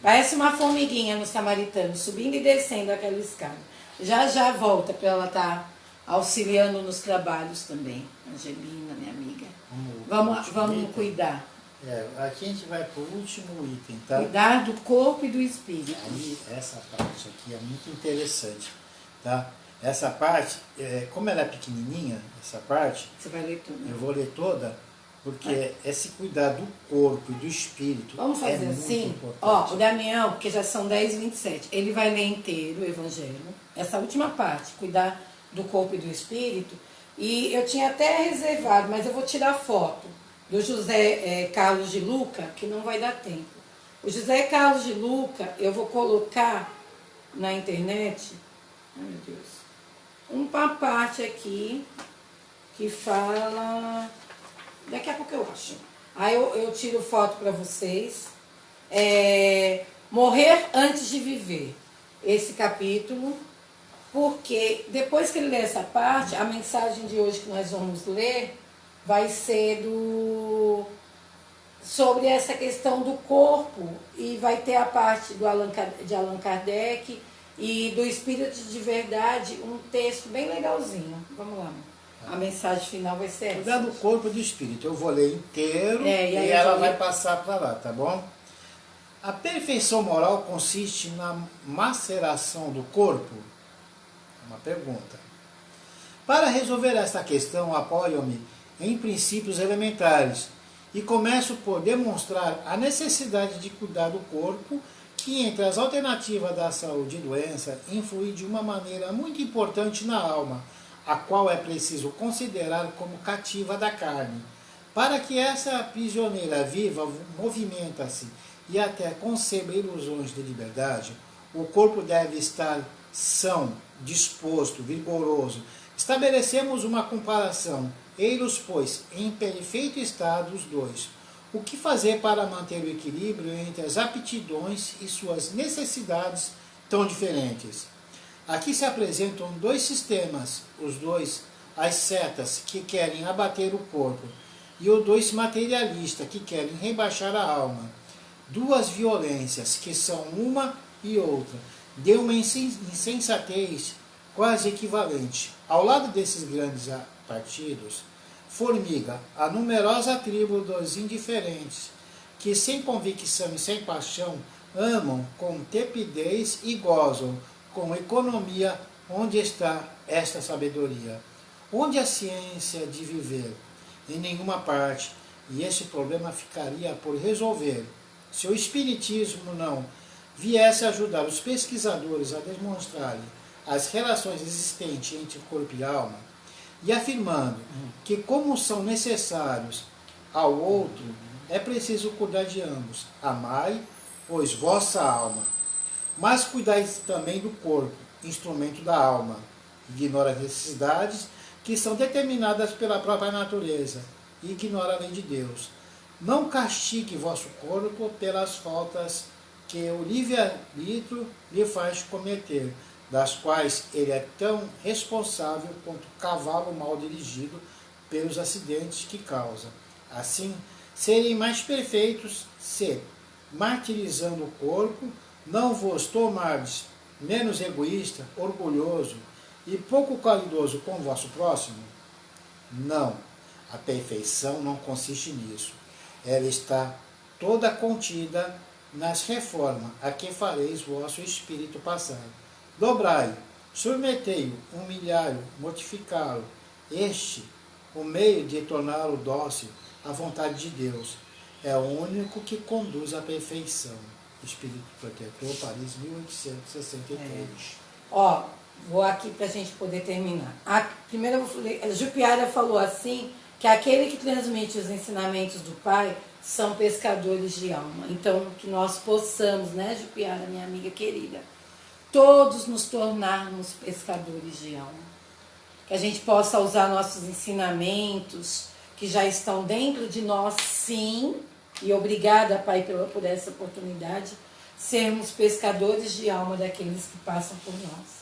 Parece uma formiguinha no Samaritano, subindo e descendo aquela escada. Já volta para ela estar auxiliando nos trabalhos também. Angelina, minha amiga. Vamos cuidar. Aqui a gente vai para o último item, tá? Cuidar do corpo e do espírito. Aí, essa parte aqui é muito interessante, tá? Essa parte, como ela é pequenininha, essa parte... Você vai ler tudo. Eu vou ler toda, porque esse cuidar do corpo e do espírito vamos fazer muito assim? importante. O Damião, porque já são 10h27, ele vai ler inteiro o Evangelho. Essa última parte, cuidar do corpo e do espírito. E eu tinha até reservado, mas eu vou tirar foto do José Carlos de Luca, que não vai dar tempo. O José Carlos de Luca, eu vou colocar na internet, ai meu Deus, uma parte aqui que fala, daqui a pouco eu acho. Aí eu tiro foto para vocês. Morrer antes de viver. Esse capítulo, porque depois que ele lê essa parte, a mensagem de hoje que nós vamos ler vai ser sobre essa questão do corpo, e vai ter a parte de Allan Kardec e do Espírito de Verdade, um texto bem legalzinho. Vamos lá. A mensagem final vai ser essa. Cuidar do corpo e do espírito. Eu vou ler inteiro e ela vai passar para lá, tá bom? A perfeição moral consiste na maceração do corpo? Uma pergunta. Para resolver esta questão, apoio-me em princípios elementares e começo por demonstrar a necessidade de cuidar do corpo, que entre as alternativas da saúde e doença influi de uma maneira muito importante na alma, a qual é preciso considerar como cativa da carne. Para que essa prisioneira viva movimenta-se e até conceba ilusões de liberdade, o corpo deve estar são, disposto, vigoroso. Estabelecemos uma comparação. Ei-los, pois, em perfeito estado os dois. O que fazer para manter o equilíbrio entre as aptidões e suas necessidades tão diferentes? Aqui se apresentam dois sistemas, os dois, as setas que querem abater o corpo e os dois materialistas que querem rebaixar a alma. Duas violências que são uma e outra, de uma insensatez quase equivalente. Ao lado desses grandes partidos, formiga a numerosa tribo dos indiferentes, que sem convicção e sem paixão amam com tepidez e gozam com economia. Onde está esta sabedoria? Onde a ciência de viver? Em nenhuma parte, e esse problema ficaria por resolver se o Espiritismo não viesse ajudar os pesquisadores a demonstrarem as relações existentes entre corpo e alma, e afirmando que, como são necessários ao outro, é preciso cuidar de ambos. Amai, pois, vossa alma, mas cuidai também do corpo, instrumento da alma. Ignora as necessidades que são determinadas pela própria natureza e ignora a lei de Deus. Não castigue vosso corpo pelas faltas que o livre-arbítrio lhe faz cometer, das quais ele é tão responsável quanto o cavalo mal dirigido pelos acidentes que causa. Assim, serem mais perfeitos se, martirizando o corpo, não vos tornardes menos egoísta, orgulhoso e pouco caridoso com o vosso próximo? Não, a perfeição não consiste nisso. Ela está toda contida nas reformas a que fareis vosso espírito passar. Dobrai-o, submetei-o, humilhai-o, mortificá-lo. Este, o meio de torná-lo dócil à vontade de Deus, é o único que conduz à perfeição. Espírito Protetor, Paris, 1863. Vou aqui para a gente poder terminar. Primeiro, a Jupiara falou assim, que aquele que transmite os ensinamentos do Pai são pescadores de alma. Então, que nós possamos, né, Jupiara, minha amiga querida, todos nos tornarmos pescadores de alma. Que a gente possa usar nossos ensinamentos, que já estão dentro de nós, sim, e obrigada, Pai, por essa oportunidade, sermos pescadores de alma daqueles que passam por nós.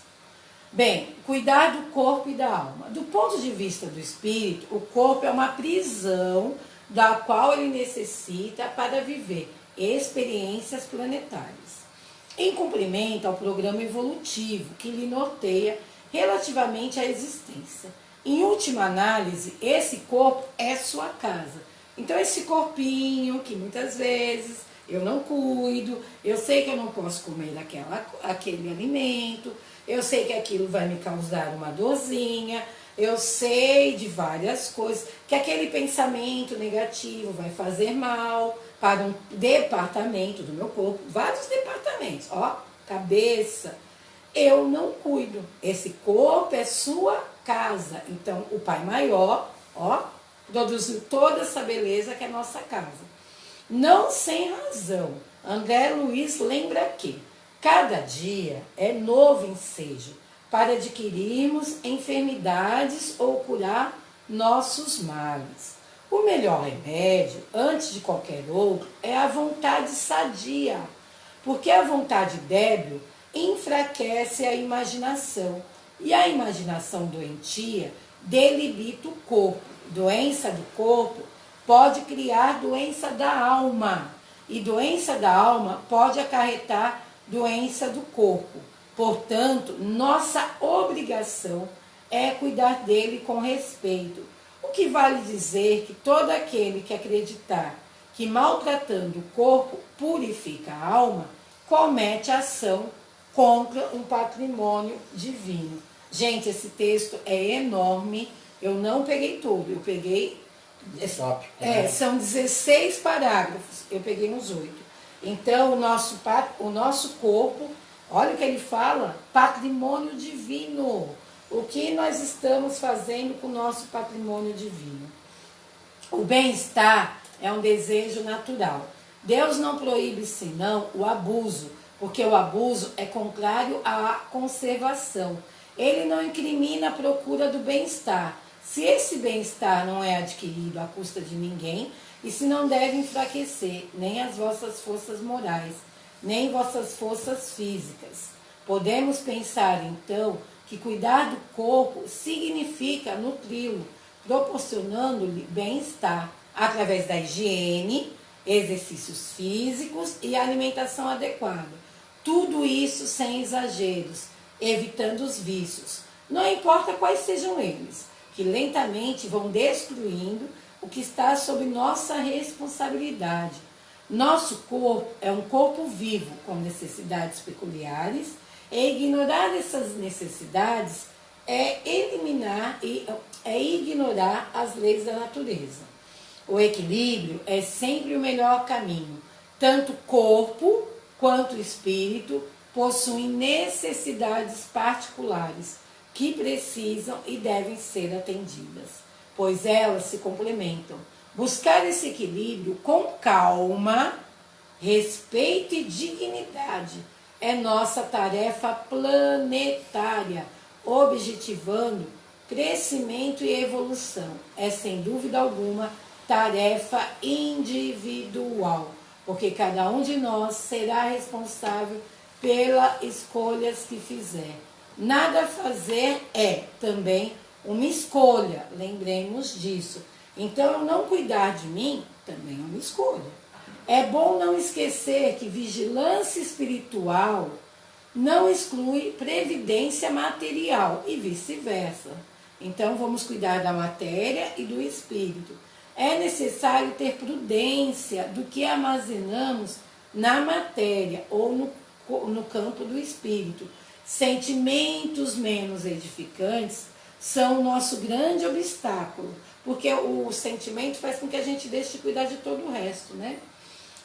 Bem, cuidar do corpo e da alma. Do ponto de vista do espírito, o corpo é uma prisão da qual ele necessita para viver experiências planetárias, em cumprimento ao programa evolutivo que lhe norteia relativamente à existência. Em última análise, esse corpo é sua casa. Então, esse corpinho que muitas vezes eu não cuido, eu sei que eu não posso comer aquele alimento, eu sei que aquilo vai me causar uma dorzinha, eu sei de várias coisas, que aquele pensamento negativo vai fazer mal para um departamento do meu corpo, vários departamentos, cabeça. Eu não cuido. Esse corpo é sua casa. Então, o Pai Maior, produziu toda essa beleza que é nossa casa. Não sem razão. André Luiz lembra que Cada dia é novo ensejo para adquirirmos enfermidades ou curar nossos males. O melhor remédio, antes de qualquer outro, é a vontade sadia, porque a vontade débil enfraquece a imaginação, e a imaginação doentia debilita o corpo. Doença do corpo pode criar doença da alma, e doença da alma pode acarretar doença do corpo. Portanto, nossa obrigação é cuidar dele com respeito. O que vale dizer que todo aquele que acreditar que maltratando o corpo purifica a alma, comete ação contra um patrimônio divino. Gente, esse texto é enorme. Eu não peguei tudo, eu peguei... Tópico, né? São 16 parágrafos, eu peguei uns 8. Então, o nosso corpo, olha o que ele fala, patrimônio divino. O que nós estamos fazendo com o nosso patrimônio divino? O bem-estar é um desejo natural. Deus não proíbe senão o abuso, porque o abuso é contrário à conservação. Ele não incrimina a procura do bem-estar. Se esse bem-estar não é adquirido à custa de ninguém, e se não deve enfraquecer nem as vossas forças morais, nem vossas forças físicas. Podemos pensar, então, que cuidar do corpo significa nutri-lo, proporcionando-lhe bem-estar através da higiene, exercícios físicos e alimentação adequada. Tudo isso sem exageros, evitando os vícios. Não importa quais sejam eles, que lentamente vão destruindo o que está sob nossa responsabilidade. Nosso corpo é um corpo vivo com necessidades peculiares, e ignorar essas necessidades é ignorar as leis da natureza. O equilíbrio é sempre o melhor caminho. Tanto corpo quanto espírito possuem necessidades particulares que precisam e devem ser atendidas, pois elas se complementam. Buscar esse equilíbrio com calma, respeito e dignidade é nossa tarefa planetária, objetivando crescimento e evolução. É, sem dúvida alguma, tarefa individual, porque cada um de nós será responsável pelas escolhas que fizer. Nada a fazer é também uma escolha, lembremos disso. Então, eu não cuidar de mim também é uma escolha. É bom não esquecer que vigilância espiritual não exclui previdência material e vice-versa. Então, vamos cuidar da matéria e do espírito. É necessário ter prudência do que armazenamos na matéria ou no campo do espírito. Sentimentos menos edificantes são o nosso grande obstáculo, porque o sentimento faz com que a gente deixe de cuidar de todo o resto, né?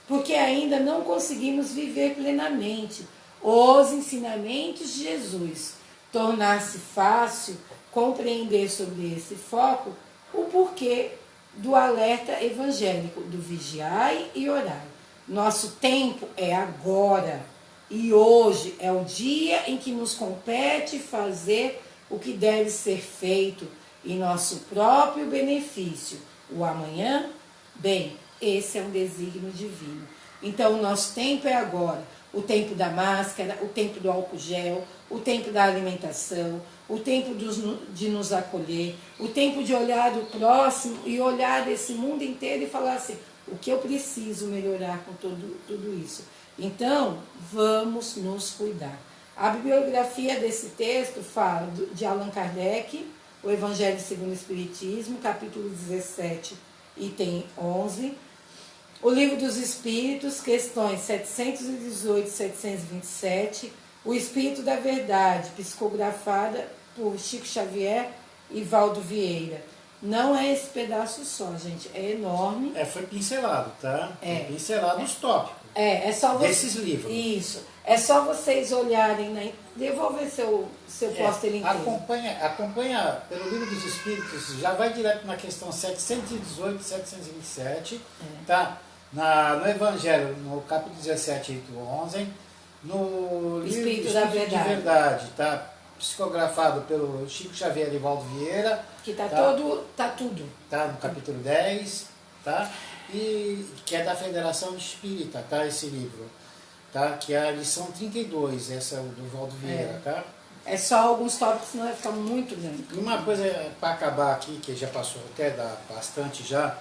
Porque ainda não conseguimos viver plenamente os ensinamentos de Jesus. Tornar-se fácil compreender sobre esse foco o porquê do alerta evangélico, do vigiai e orai. Nosso tempo é agora, e hoje é o dia em que nos compete fazer o que deve ser feito em nosso próprio benefício. O amanhã, bem, esse é um desígnio divino. Então, o nosso tempo é agora. O tempo da máscara, o tempo do álcool gel, o tempo da alimentação, o tempo de nos acolher, o tempo de olhar o próximo e olhar esse mundo inteiro e falar assim, o que eu preciso melhorar com tudo isso? Então, vamos nos cuidar. A bibliografia desse texto fala de Allan Kardec, o Evangelho segundo o Espiritismo, capítulo 17, item 11. O Livro dos Espíritos, questões 718 e 727. O Espírito da Verdade, psicografada por Chico Xavier e Valdo Vieira. Não é esse pedaço só, gente, é enorme. Foi pincelado, tá? Foi pincelado os tópicos. É só você... Desses livros. Isso. É só vocês olharem, Vou ver se eu posto ele inteiro. Acompanha pelo Livro dos Espíritos, já vai direto na questão 718 e 727, tá? No Evangelho, no capítulo 17, item 11, no livro Espírito da Espírito de Verdade, tá? Psicografado pelo Chico Xavier e Valdo Vieira. Que tá tudo. Tá no capítulo 10, tá? E que é da Federação Espírita, tá? Esse livro, tá? Que é a lição 32, essa é o do Valdo Vieira, tá? É só alguns tópicos, senão vai ficar muito grande. E uma coisa para acabar aqui, que já passou até bastante já,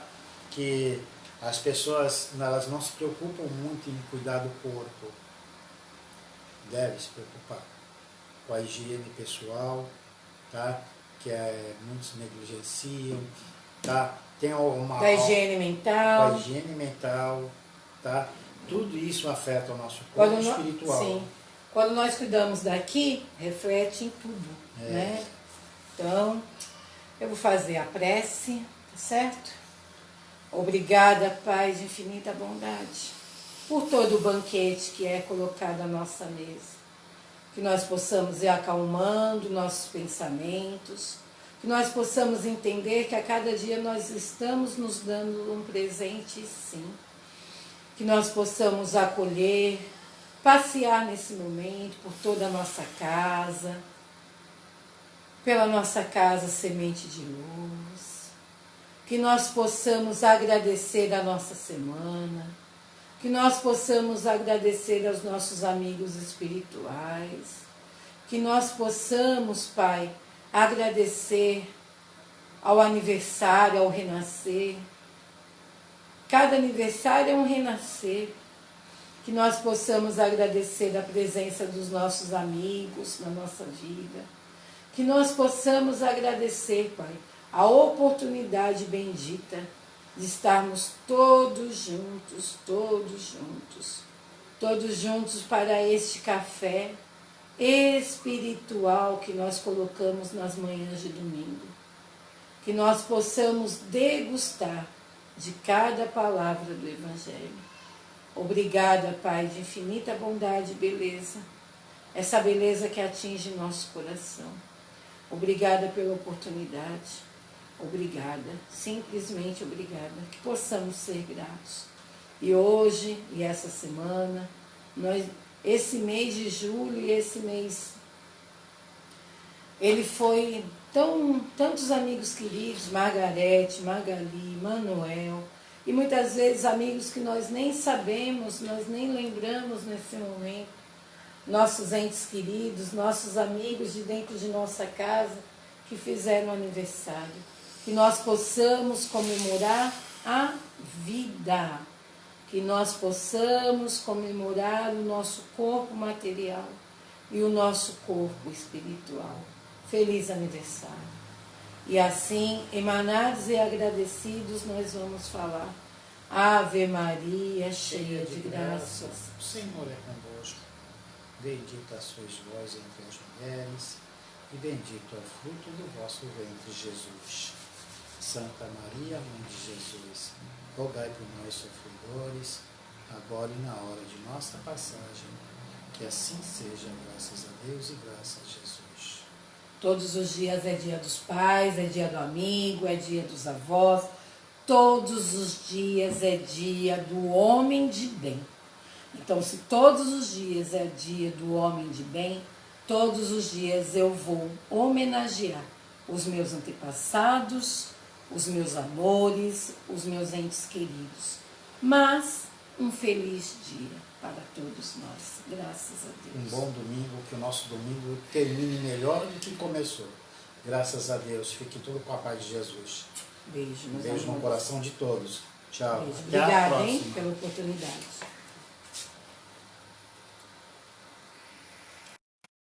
que as pessoas elas não se preocupam muito em cuidar do corpo. Deve se preocupar com a higiene pessoal, tá? Que muitos negligenciam, tá? Tem uma Da higiene mental. da higiene mental, tá? Tudo isso afeta o nosso corpo espiritual. Sim. Quando nós cuidamos daqui, reflete em tudo, né? Então, eu vou fazer a prece, tá certo? Obrigada, Pai de infinita bondade, por todo o banquete que é colocado à nossa mesa. Que nós possamos ir acalmando nossos pensamentos, que nós possamos entender que a cada dia nós estamos nos dando um presente, sim. Que nós possamos acolher, passear nesse momento por toda a nossa casa, pela nossa casa semente de luz, que nós possamos agradecer a nossa semana, que nós possamos agradecer aos nossos amigos espirituais, que nós possamos, Pai, agradecer ao aniversário, ao renascer. Cada aniversário é um renascer. Que nós possamos agradecer a presença dos nossos amigos na nossa vida. Que nós possamos agradecer, Pai, a oportunidade bendita de estarmos todos juntos para este café espiritual que nós colocamos nas manhãs de domingo. Que nós possamos degustar de cada palavra do Evangelho. Obrigada, Pai, de infinita bondade e beleza, essa beleza que atinge nosso coração. Obrigada pela oportunidade, obrigada, simplesmente obrigada, que possamos ser gratos. E hoje, e essa semana, esse mês de julho e esse mês, ele foi tantos amigos queridos, Margarete, Magali, Manuel, e muitas vezes amigos que nós nem sabemos, nós nem lembramos nesse momento, nossos entes queridos, nossos amigos de dentro de nossa casa que fizeram aniversário. Que nós possamos comemorar a vida, que nós possamos comemorar o nosso corpo material e o nosso corpo espiritual. Feliz aniversário. E assim, emanados e agradecidos, nós vamos falar: Ave Maria, cheia de graças. O Senhor é convosco. Bendita sois vós entre as mulheres, e bendito é o fruto do vosso ventre, Jesus. Santa Maria, Mãe de Jesus, rogai por nós, sofredores, agora e na hora de nossa passagem. Que assim seja, graças a Deus e graças a Jesus. Todos os dias é dia dos pais, é dia do amigo, é dia dos avós. Todos os dias é dia do homem de bem. Então, se todos os dias é dia do homem de bem, todos os dias eu vou homenagear os meus antepassados, os meus amores, os meus entes queridos. Mas um feliz dia para todos nós, graças a Deus. Um bom domingo, que o nosso domingo termine melhor do que começou. Graças a Deus. Fique tudo com a paz de Jesus. Beijo, Beijo no coração de todos. Tchau. Beijo. Até a Obrigada, próxima. hein, pela oportunidade.